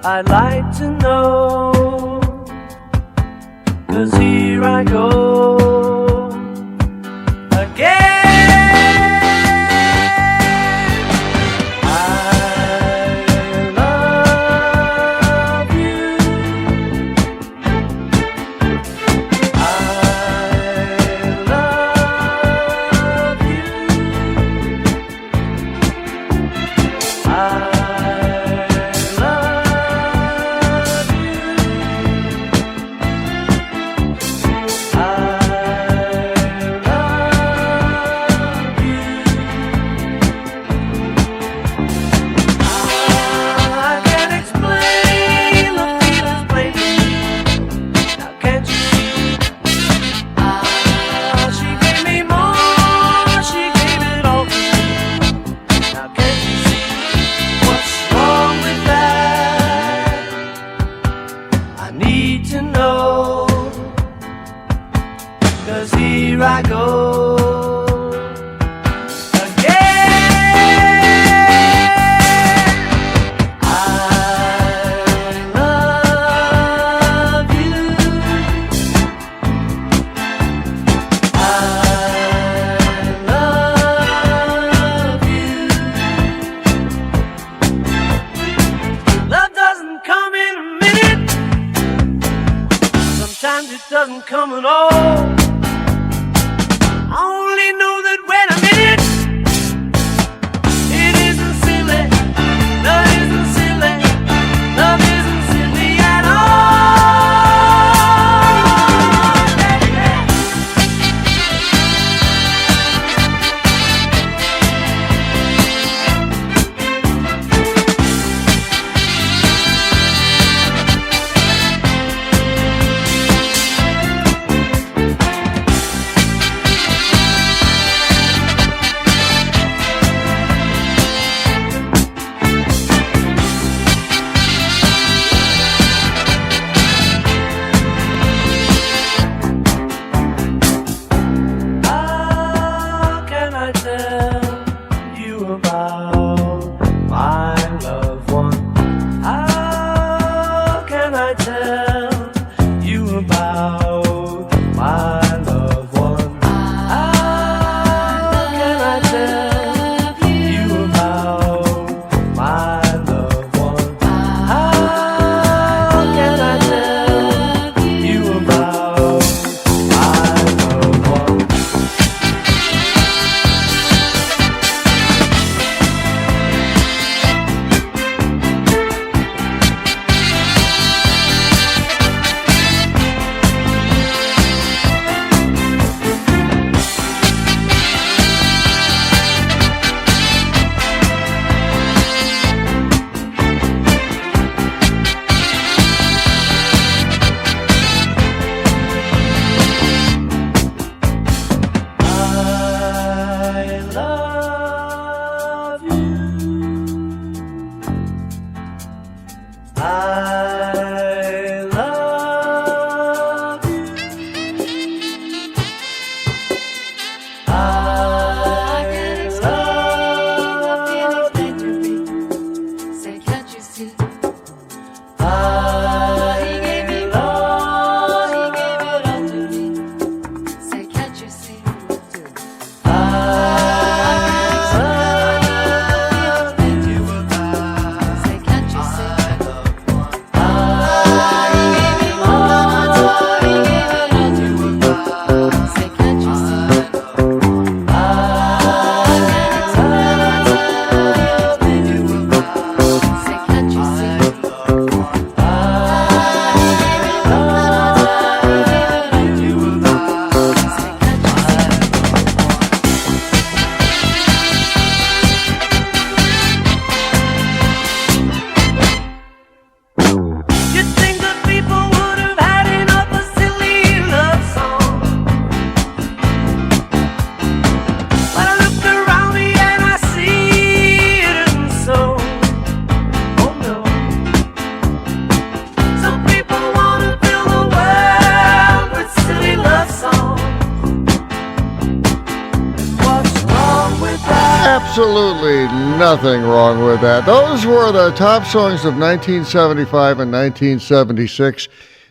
I'd like to know, 'cause here I go again. Absolutely nothing wrong with that. Those were the top songs of 1975 and 1976.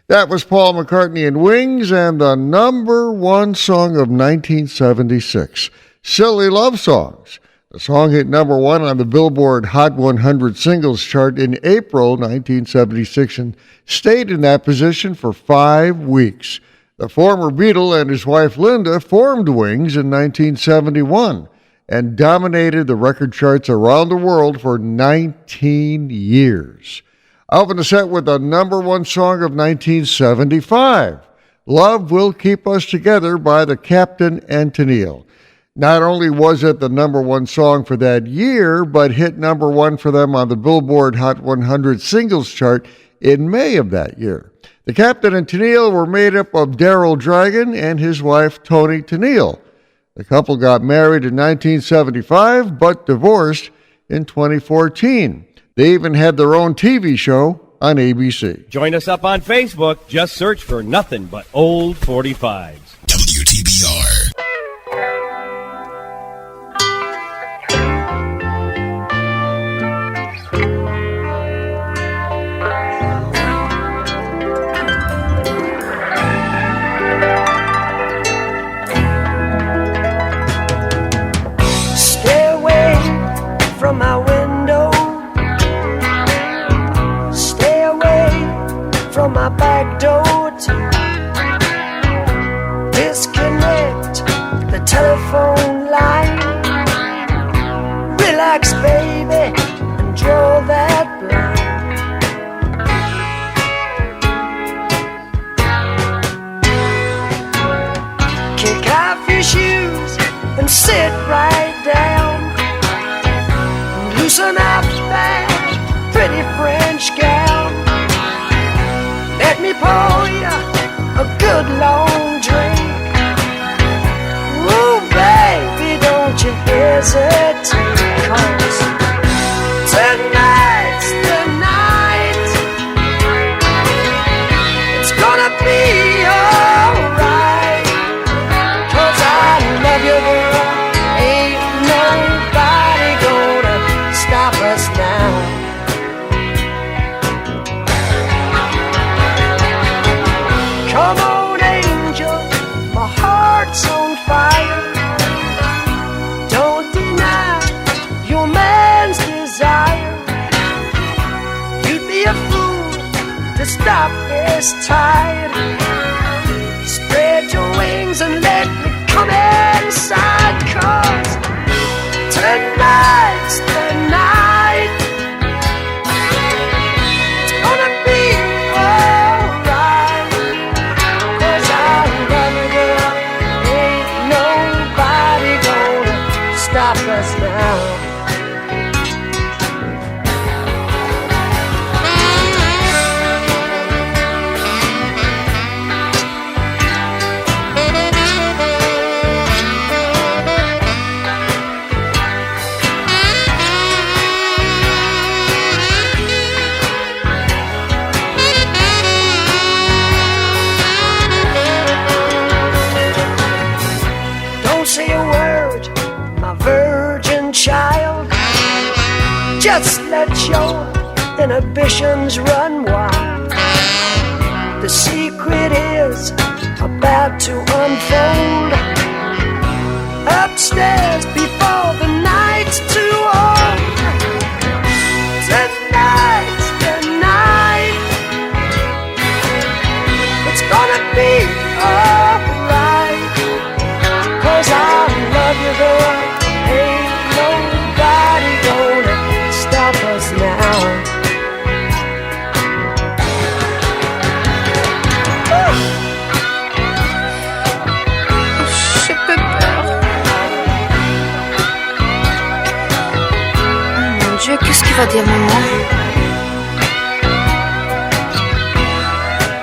That was Paul McCartney and Wings, and the number one song of 1976, Silly Love Songs. The song hit number one on the Billboard Hot 100 Singles chart in April 1976 and stayed in that position for 5 weeks. The former Beatle and his wife Linda formed Wings in 1971 and dominated the record charts around the world for 19 years. I'll open the set with the number one song of 1975, Love Will Keep Us Together by the Captain and Tennille. Not only was it the number one song for that year, but hit number one for them on the Billboard Hot 100 Singles chart in May of that year. The Captain and Tennille were made up of Daryl Dragon and his wife, Toni Tennille. The couple got married in 1975, but divorced in 2014. They even had their own TV show on ABC. Join us up on Facebook. Just search for Nothing But Old 45s. WTBR. Stay away from my window. Stay away from my back door too. Disconnect the telephone line. Relax, baby, and draw that blind. Kick off your shoes and sit right down. Loosen up that pretty French gown. Let me pour you a good long drink. Ooh, baby, don't you hesitate, 'cause tonight's the night. It's gonna be alright, 'cause I love you, girl. Ain't nobody gonna stop us now. Come on, angel, my heart's on fire. Don't deny your man's desire. You'd be a fool to stop this tide. Spread your wings and let me come inside, 'cause tonight's the night. It's gonna be alright, 'cause I love you, girl. Ain't nobody gonna stop us now. Don't say a word, my virgin child. Just let your inhibitions run wild. The secret is about to unfold. Upstairs before the night's too old. Tonight's the night. It's gonna be alright, 'cause I love you, girl. Ain't nobody gonna stop us now. J'ai peu peur. Oh mon Dieu, qu'est-ce qu'il va dire maman?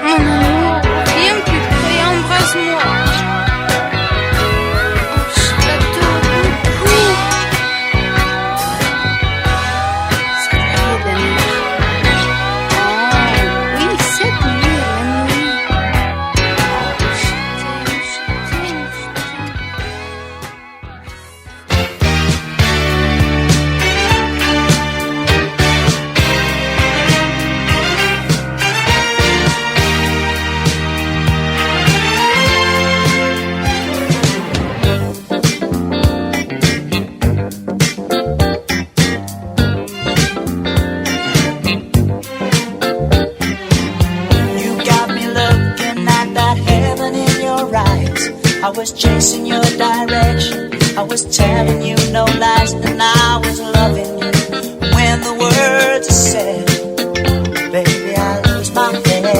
Mon amour, viens plus près, embrasse-moi. Oh, je t'adore beaucoup. C'est vrai, la nuit. Oh, oui, cette nuit, la nuit. Oh, je t'aime, je t'aime, je t'aime. was chasing your direction. I was telling you no lies, and I was loving you. When the words are said, baby, I lose my head.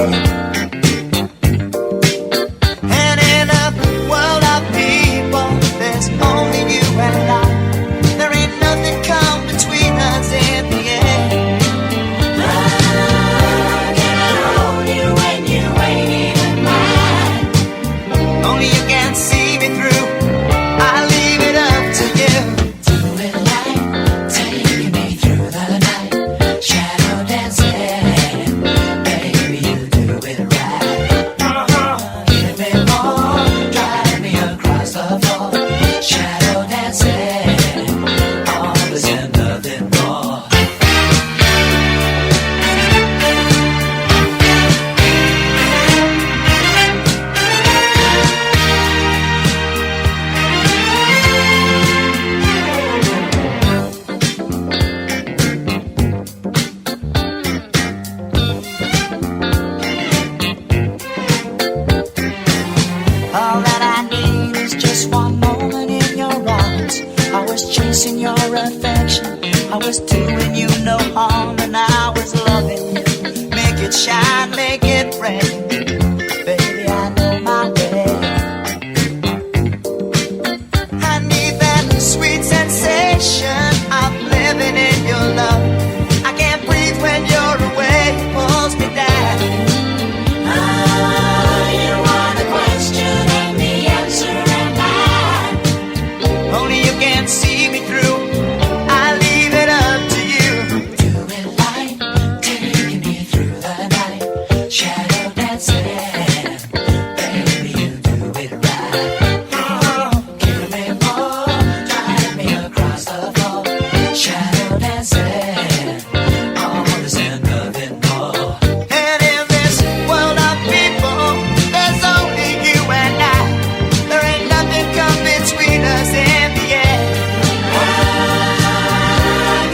And in a world of people, there's only you and I. There ain't nothing come between us in the end. Can I hold you when you ain't even mine? Only you can see me through. I leave it up to you. Do it right, taking me through the night. Shadow dancing, baby, you do it right. Give me more, drive me across the floor. Shadow dancing, all this and nothing more. All that I need is just one moment in your arms. I was chasing your affection. I was doing you no harm, and I was loving you. Make it shine, make it rain. Baby, I know my way. I need that sweet sensation of living in your love. I can't breathe when you're away. It pulls me down. You are the question and the answer am I. Only you can see me through. I leave it up to you. Do it right, taking me through the night. Shadow dancing, baby, you do it right. Give me more, drive me across the floor. Shadow dancing, all this and nothing more. And in this world of people, there's only you and I. There ain't nothing come between us in the end.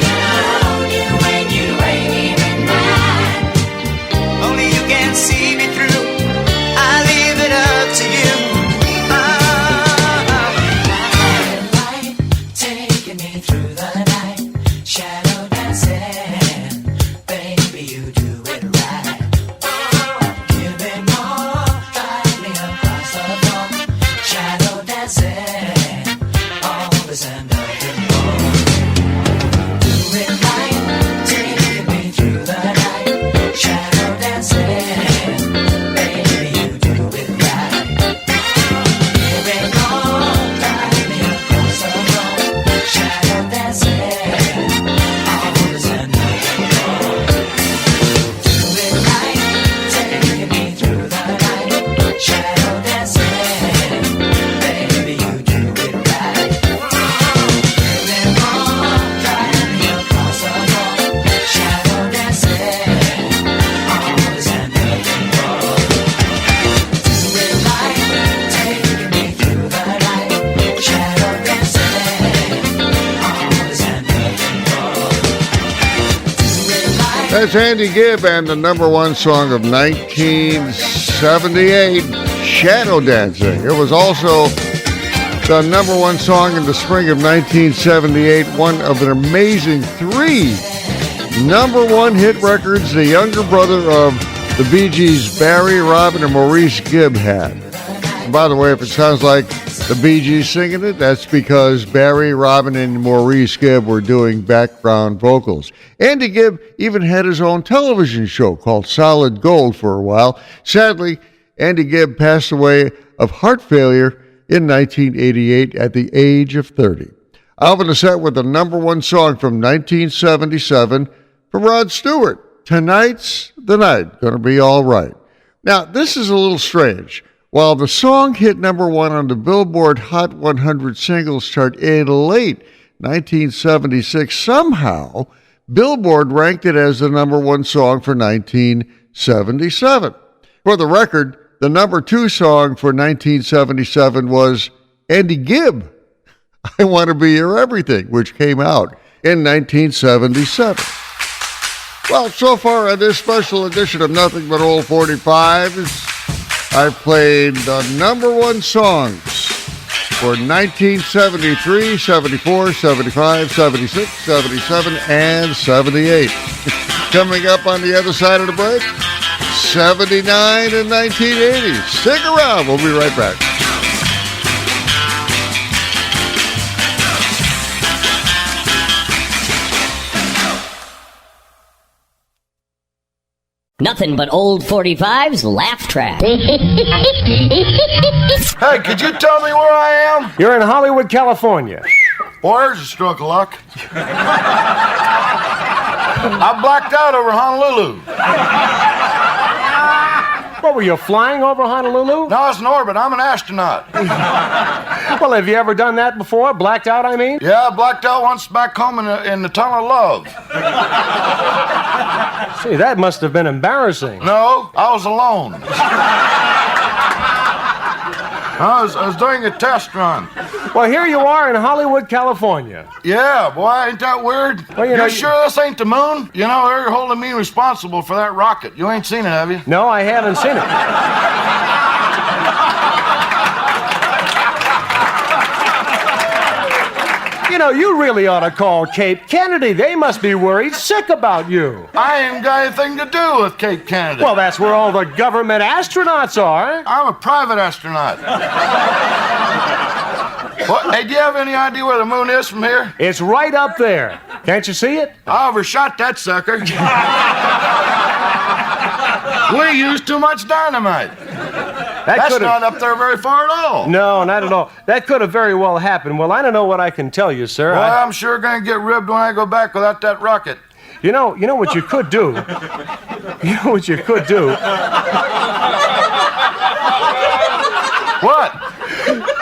Can I hold you when you ain't even mine? Only you can see me through. I leave it up to you. Light, taking me through the night. Shadow dancing, baby, you do it right. Give me more, drive me across the floor. Shadow dancing, all this and nothing more. Do it right, taking me through the night. Shadow dancing, baby, you do it right. Give me more, drive me across the floor. Shadow dancing, all this and nothing more. Do it right, taking me through the night. Shadow dancing, baby, you do it right. Give me more, drive me across the floor. Shadow dancing, all this and nothing more. Do it right, taking me through the night. Shadow dancing, all this and nothing more. Do it right. That's Andy Gibb and the number one song of 1978, Shadow Dancing. It was also the number one song in the spring of 1978, one of an amazing 3 number one hit records the younger brother of the Bee Gees, Barry, Robin, and Maurice Gibb had. And by the way, if it sounds like the Bee Gees singing it, that's because Barry, Robin, and Maurice Gibb were doing background vocals. Andy Gibb even had his own television show called Solid Gold for a while. Sadly, Andy Gibb passed away of heart failure in 1988 at the age of 30. Alvin is set with the number one song from 1977 from Rod Stewart, Tonight's the Night, Gonna Be All Right. Now, this is a little strange. While the song hit number one on the Billboard Hot 100 Singles chart in late 1976, somehow Billboard ranked it as the number one song for 1977. For the record, the number two song for 1977 was Andy Gibb, I Want to Be Your Everything, which came out in 1977. Well, so far on this special edition of Nothing But Old 45s, I've played the number one songs for 1973, 74, 75, 76, 77, and 78. Coming up on the other side of the break, 79 and 1980. Stick around. We'll be right back. Nothing but old 45's laugh track. Hey, could you tell me where I am? You're in Hollywood, California. Boy, there's a stroke of luck. I blacked out over Honolulu. What, were you flying over Honolulu? No, it's an orbit. I'm an astronaut. Well, have you ever done that before? Blacked out, I mean? Yeah, I blacked out once back home in the Tunnel of Love. See, that must have been embarrassing. No, I was alone. I was doing a test run. Well, here you are in Hollywood, California. Yeah, boy, ain't that weird? Well, you sure this ain't the moon? You know, they're holding me responsible for that rocket. You ain't seen it, have you? No, I haven't seen it. You know, you really ought to call Cape Kennedy. They must be worried sick about you. I ain't got anything to do with Cape Kennedy. Well, that's where all the government astronauts are. I'm a private astronaut. What? Hey, do you have any idea where the moon is from here? It's right up there. Can't you see it? I overshot that sucker. We used too much dynamite. That's not up there very far at all. No, not at all. That could have very well happened. Well, I don't know what I can tell you, sir. Well, I'm sure going to get ribbed when I go back without that rocket. You know what you could do? You know what you could do? What?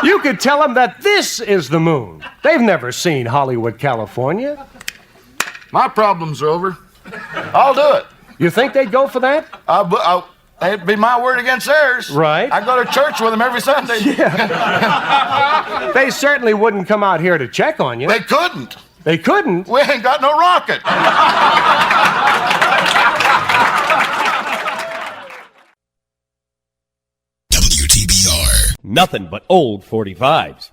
You could tell them that this is the moon. They've never seen Hollywood, California. My problems are over. I'll do it. You think they'd go for that? It'd be my word against theirs. Right. I go to church with them every Sunday. Yeah. They certainly wouldn't come out here to check on you. They couldn't. They couldn't? We ain't got no rocket. WTBR. Nothing but old 45s.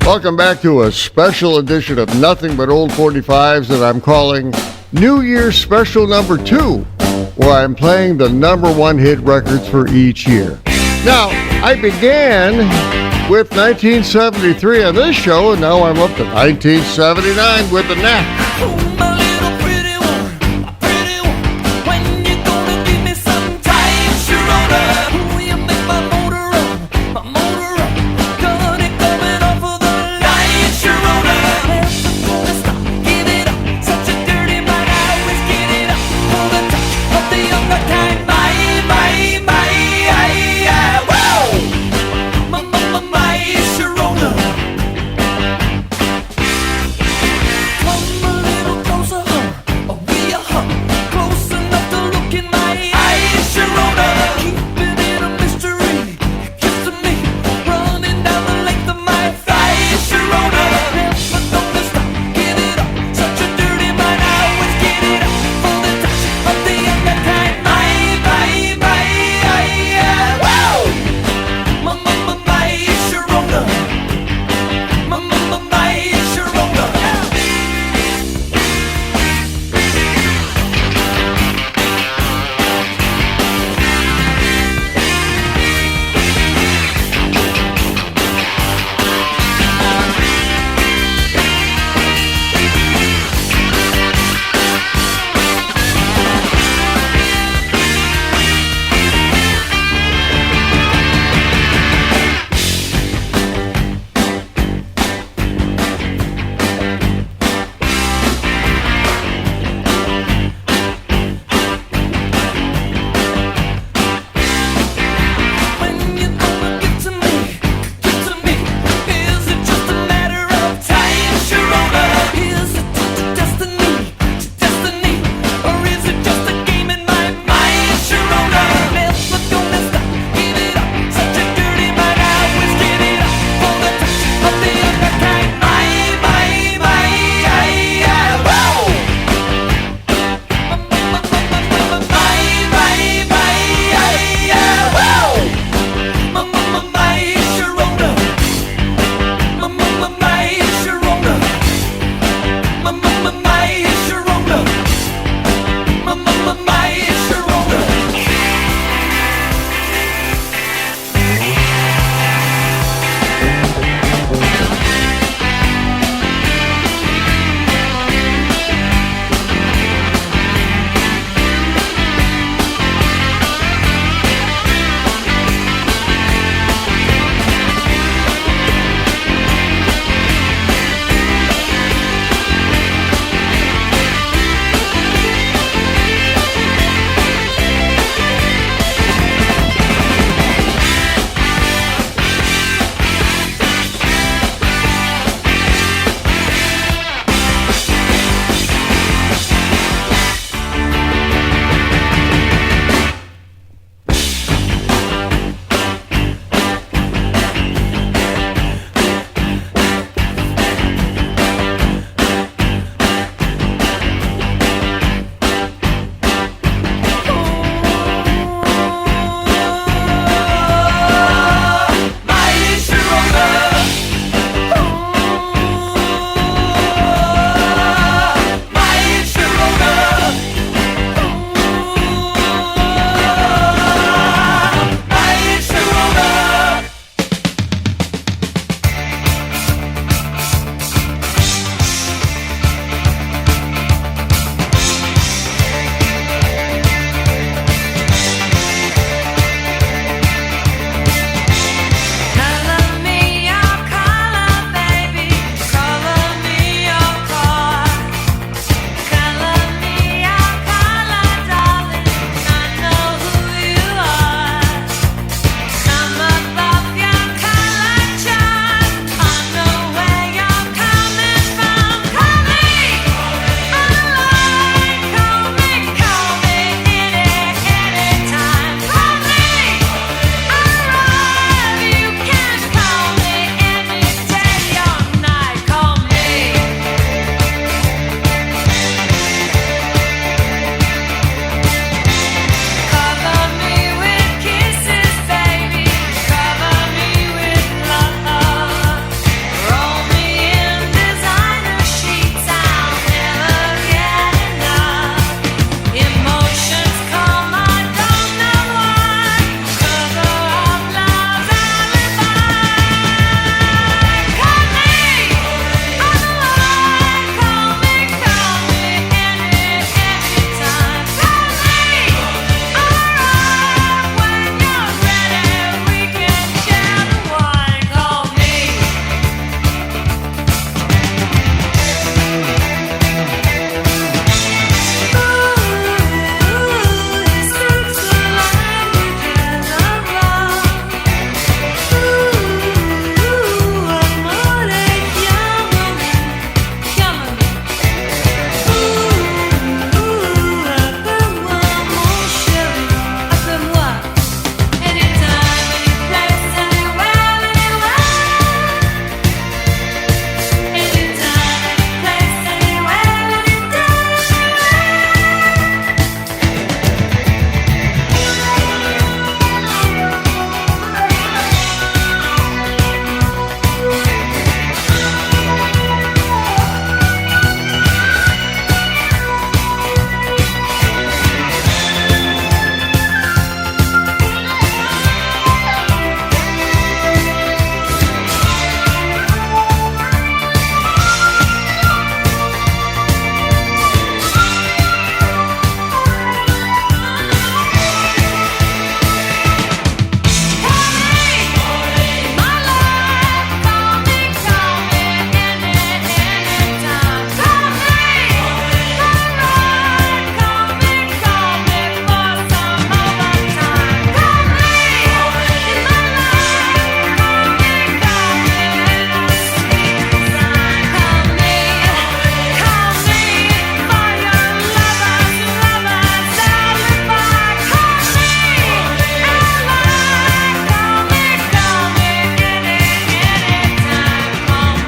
Welcome back to a special edition of Nothing But Old 45s that I'm calling New Year's Special Number 2, where I'm playing the number one hit records for each year. Now, I began with 1973 on this show, and now I'm up to 1979 with the Knack.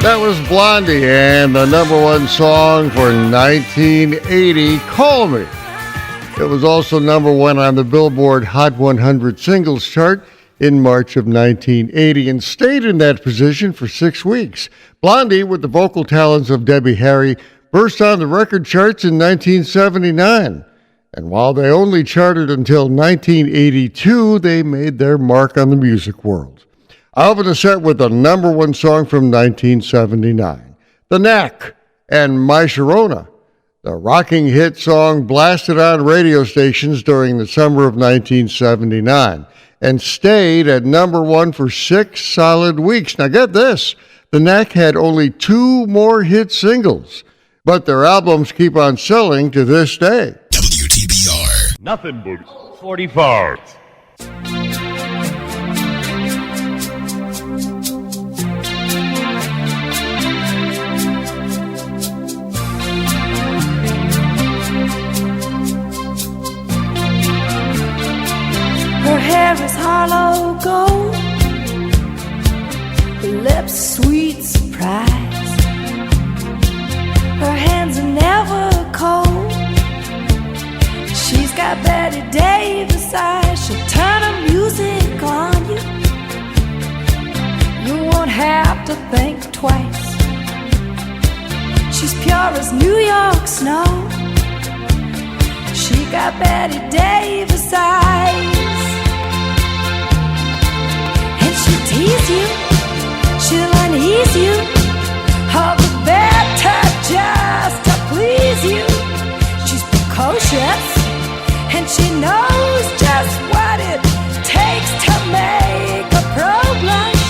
That was Blondie and the number one song for 1980, Call Me. It was also number one on the Billboard Hot 100 singles chart in March of 1980 and stayed in that position for 6 weeks. Blondie, with the vocal talents of Debbie Harry, burst on the record charts in 1979. And while they only charted until 1982, they made their mark on the music world. I'll open the set with the number one song from 1979, The Knack and My Sharona, the rocking hit song blasted on radio stations during the summer of 1979 and stayed at number one for 6 solid weeks. Now get this, The Knack had only 2 more hit singles, but their albums keep on selling to this day. WTBR. Nothing but 45. Her hair is hollow gold, her lips sweet surprise. Her hands are never cold. She's got Betty Davis eyes. She'll turn her music on you. You won't have to think twice. She's pure as New York snow. She got Betty Davis eyes. And she'll tease you, she'll unease you, all the better just to please you. She's precocious, and she knows just what it takes to make a pro blush.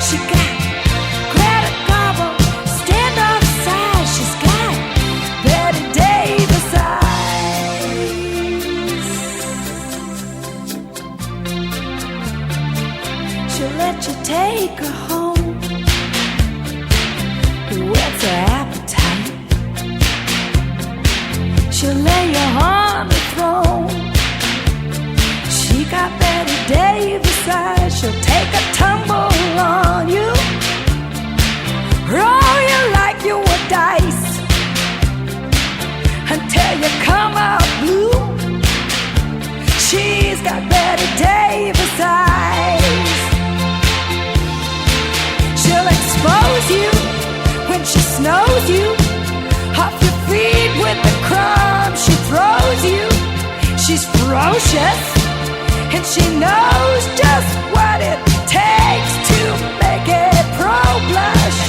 She got Greta Garbo, stand outside. She's got Betty Davis eyes. She'll let you take her home. What's her appetite? She'll lay you on the throne. She got Betty Davis eyes. She'll take a tumble on you, roll you like you were dice, until you come out blue. She's got Betty Davis eyes. She'll expose you when she snows you, off your feet with the crumbs she throws you. She's ferocious, and she knows just what it takes to make a pro blush.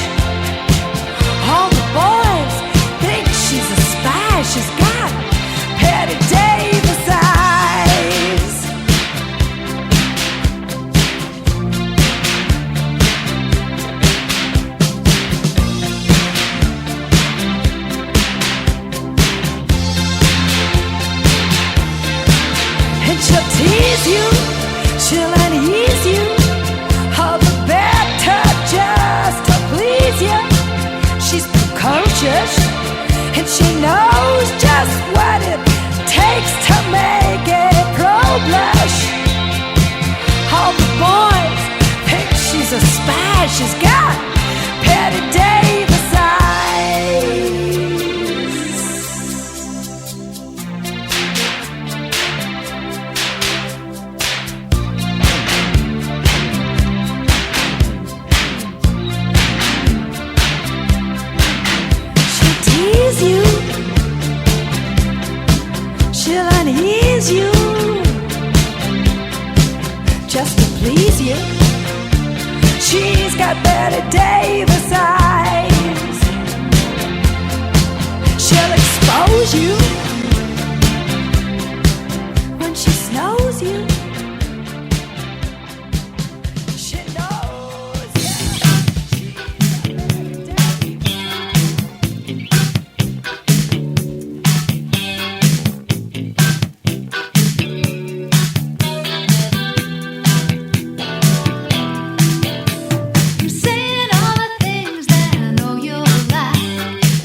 All the boys think she's a spy. She's got Betty Davis eyes. And she'll tease you, she'll unease you, all the better just to please you. She's precocious, and she knows just what it takes to make a pro blush. All the boys think she's a spy. She's got Betty Davis eyes. You, she'll unease you, just to please you. She's got Betty Davis eyes. She'll expose you when she snows you. She knows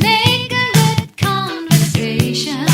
Make a good conversation.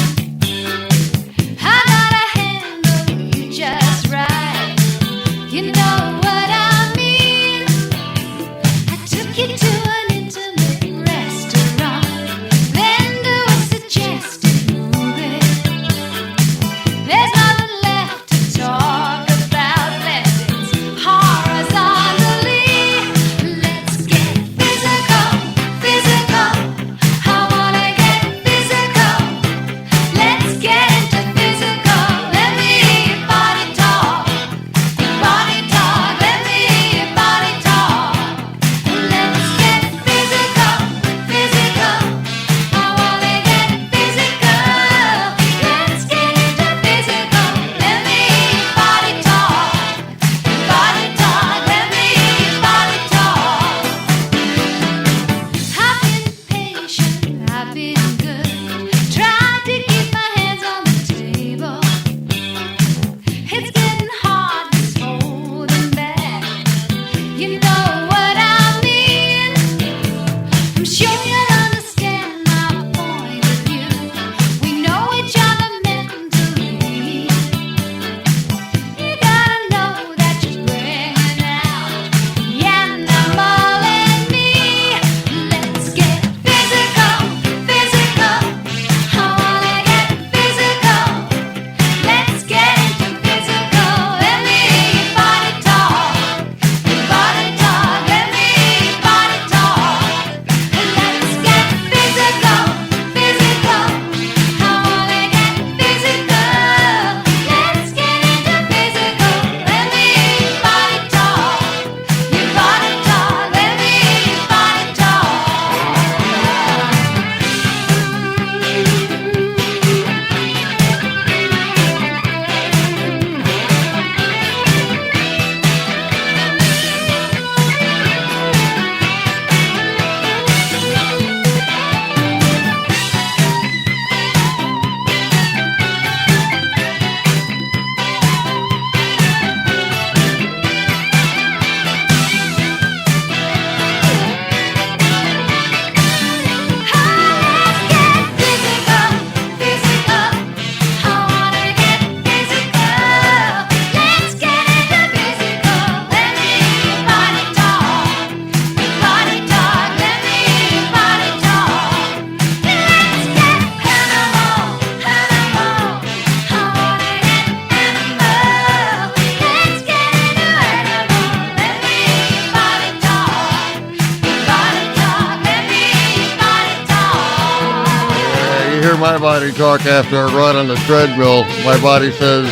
body talk after a run on the treadmill. My body says,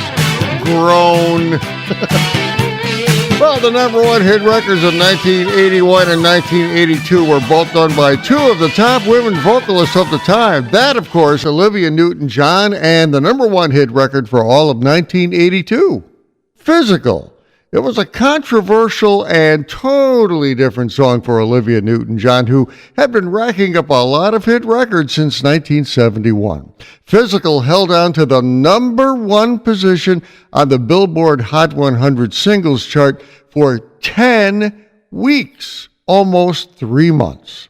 groan. Well, the number one hit records of 1981 and 1982 were both done by two of the top women vocalists of the time. That, of course, Olivia Newton-John, and the number one hit record for all of 1982, Physical. It was a controversial and totally different song for Olivia Newton-John, who had been racking up a lot of hit records since 1971. Physical held on to the number one position on the Billboard Hot 100 singles chart for 10 weeks, almost 3 months.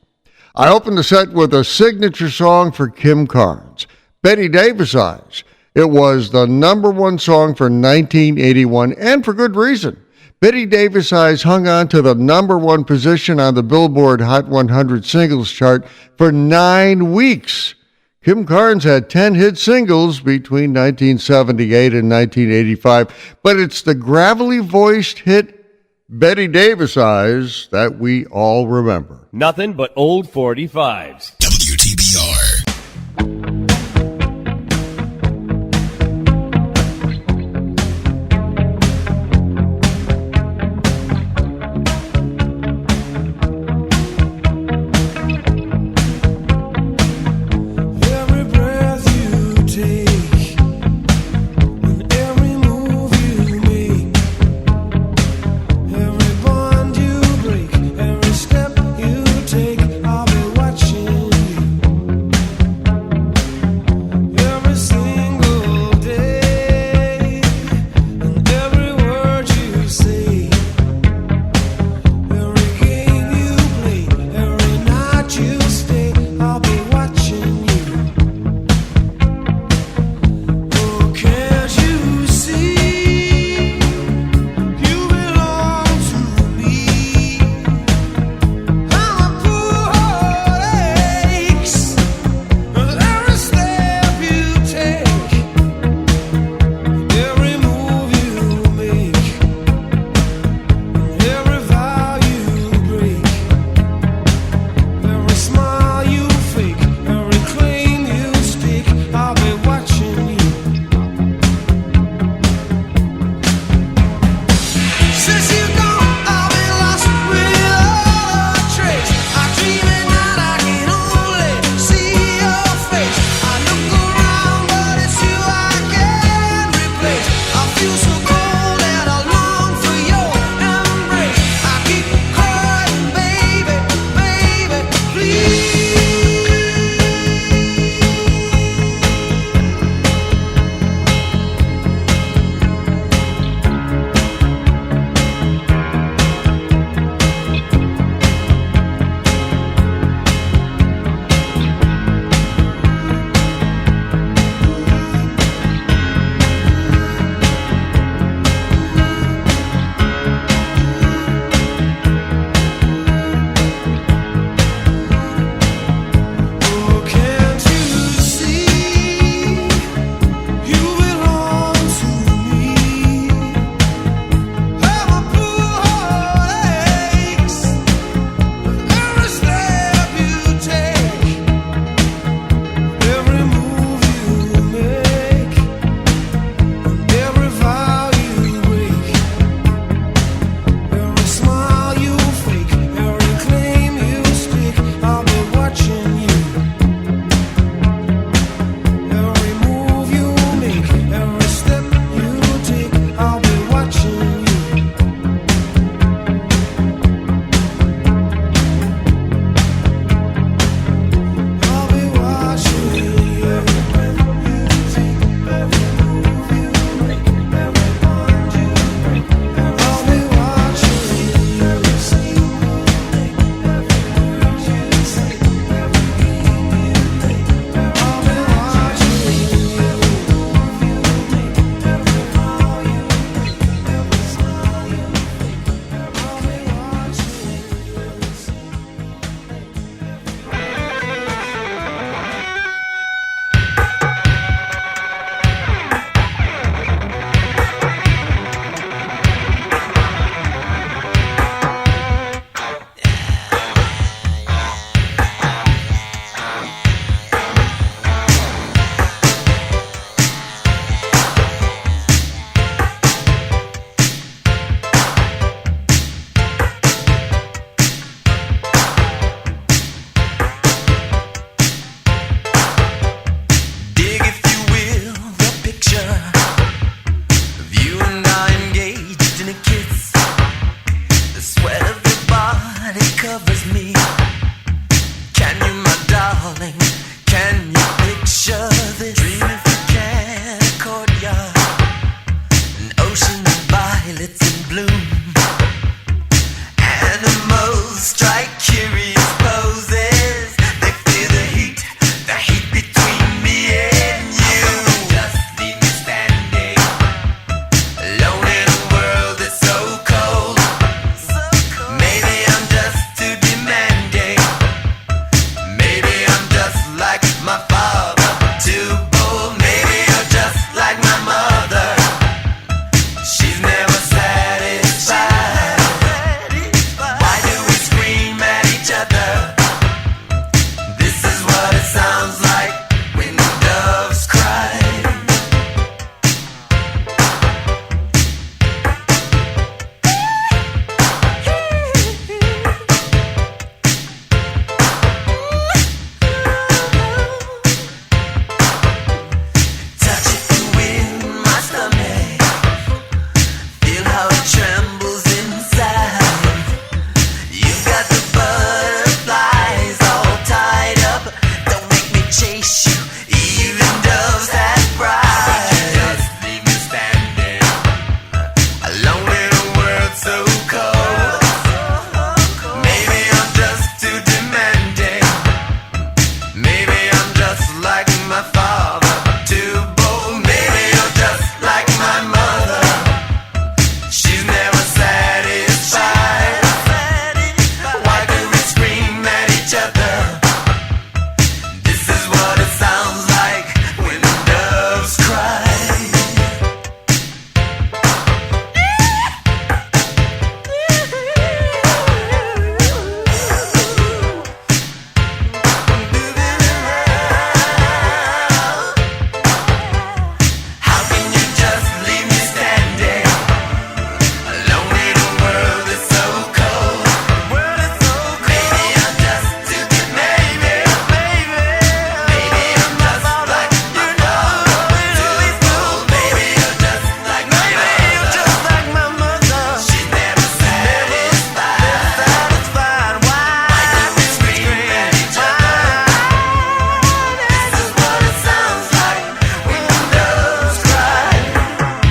I opened the set with a signature song for Kim Carnes, Betty Davis Eyes. It was the number one song for 1981, and for good reason. Betty Davis Eyes hung on to the number one position on the Billboard Hot 100 singles chart for 9 weeks. Kim Carnes had 10 hit singles between 1978 and 1985, but it's the gravelly-voiced hit Betty Davis Eyes that we all remember. Nothing but old 45s. WTBR. Every step you take, I'll be watching you.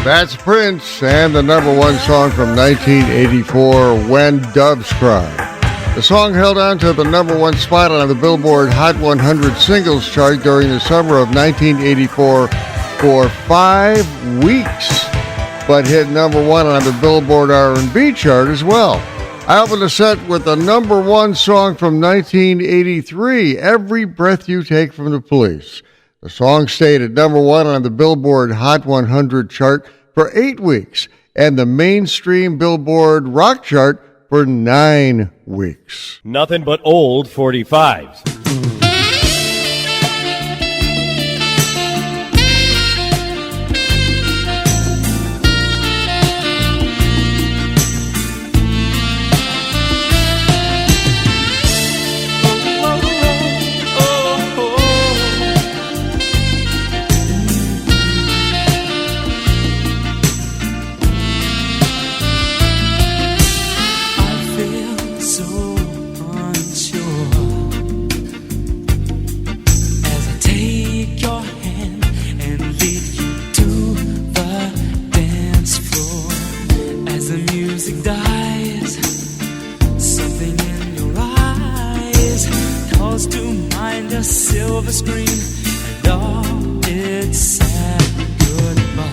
That's Prince and the number one song from 1984, When Doves Cry. The song held on to the number one spot on the Billboard Hot 100 singles chart during the summer of 1984 for 5 weeks, but hit number one on the Billboard R&B chart as well. I opened the set with the number one song from 1983, Every Breath You Take from the Police. The song stayed at number one on the Billboard Hot 100 chart for 8 weeks and the mainstream Billboard Rock chart for 9 weeks. Nothing but old 45s. Silver screen and all its sad goodbye.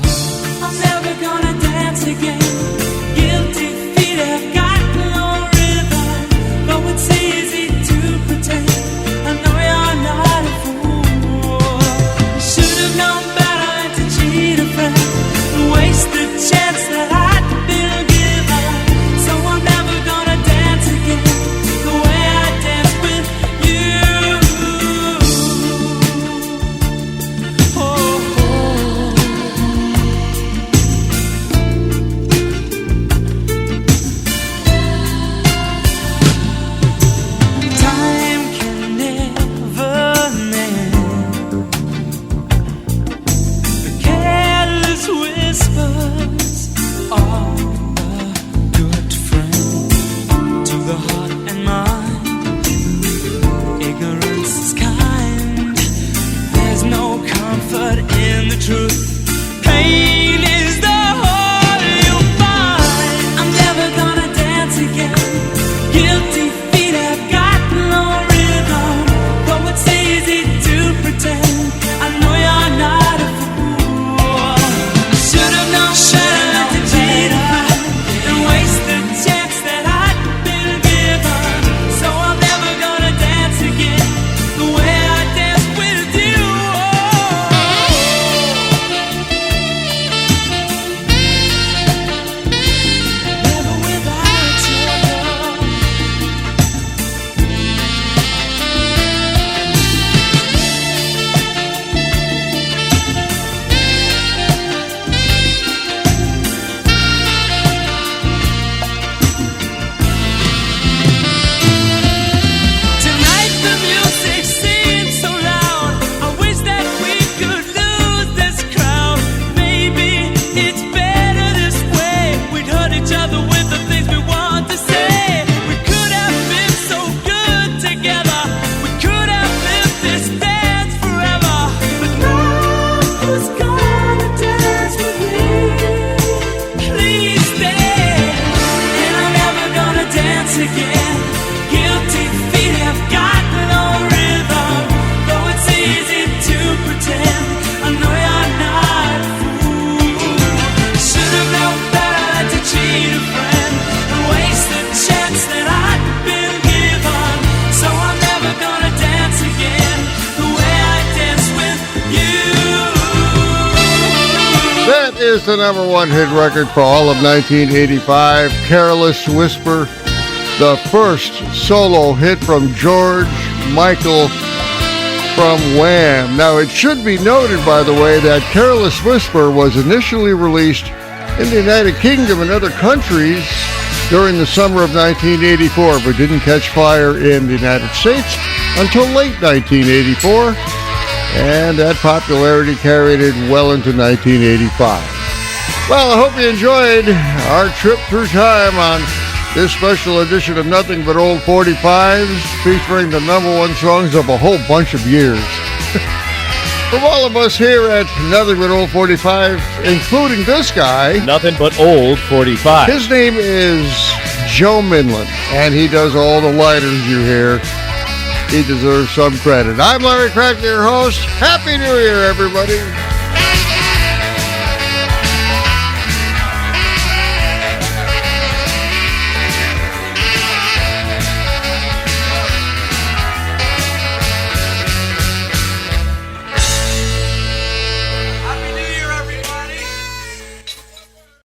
I'm never gonna dance again. Guilty feet have got no rhythm. Though it's easy to pretend, I know you're not a fool. You should have known better than to cheat a friend and waste the chance that I'd been given. So I'm never gonna dance again the way I danced with you. Is the number one hit record for all of 1985, Careless Whisper, the first solo hit from George Michael from Wham. Now, it should be noted, by the way, that Careless Whisper was initially released in the United Kingdom and other countries during the summer of 1984, but didn't catch fire in the United States until late 1984, and that popularity carried it well into 1985. Well, I hope you enjoyed our trip through time on this special edition of Nothing But Old 45s, featuring the number one songs of a whole bunch of years. From all of us here at Nothing But Old 45, including this guy. Nothing But Old 45. His name is Joe Minlin, and he does all the lighters you hear. He deserves some credit. I'm Larry Kratka, your host. Happy New Year, everybody.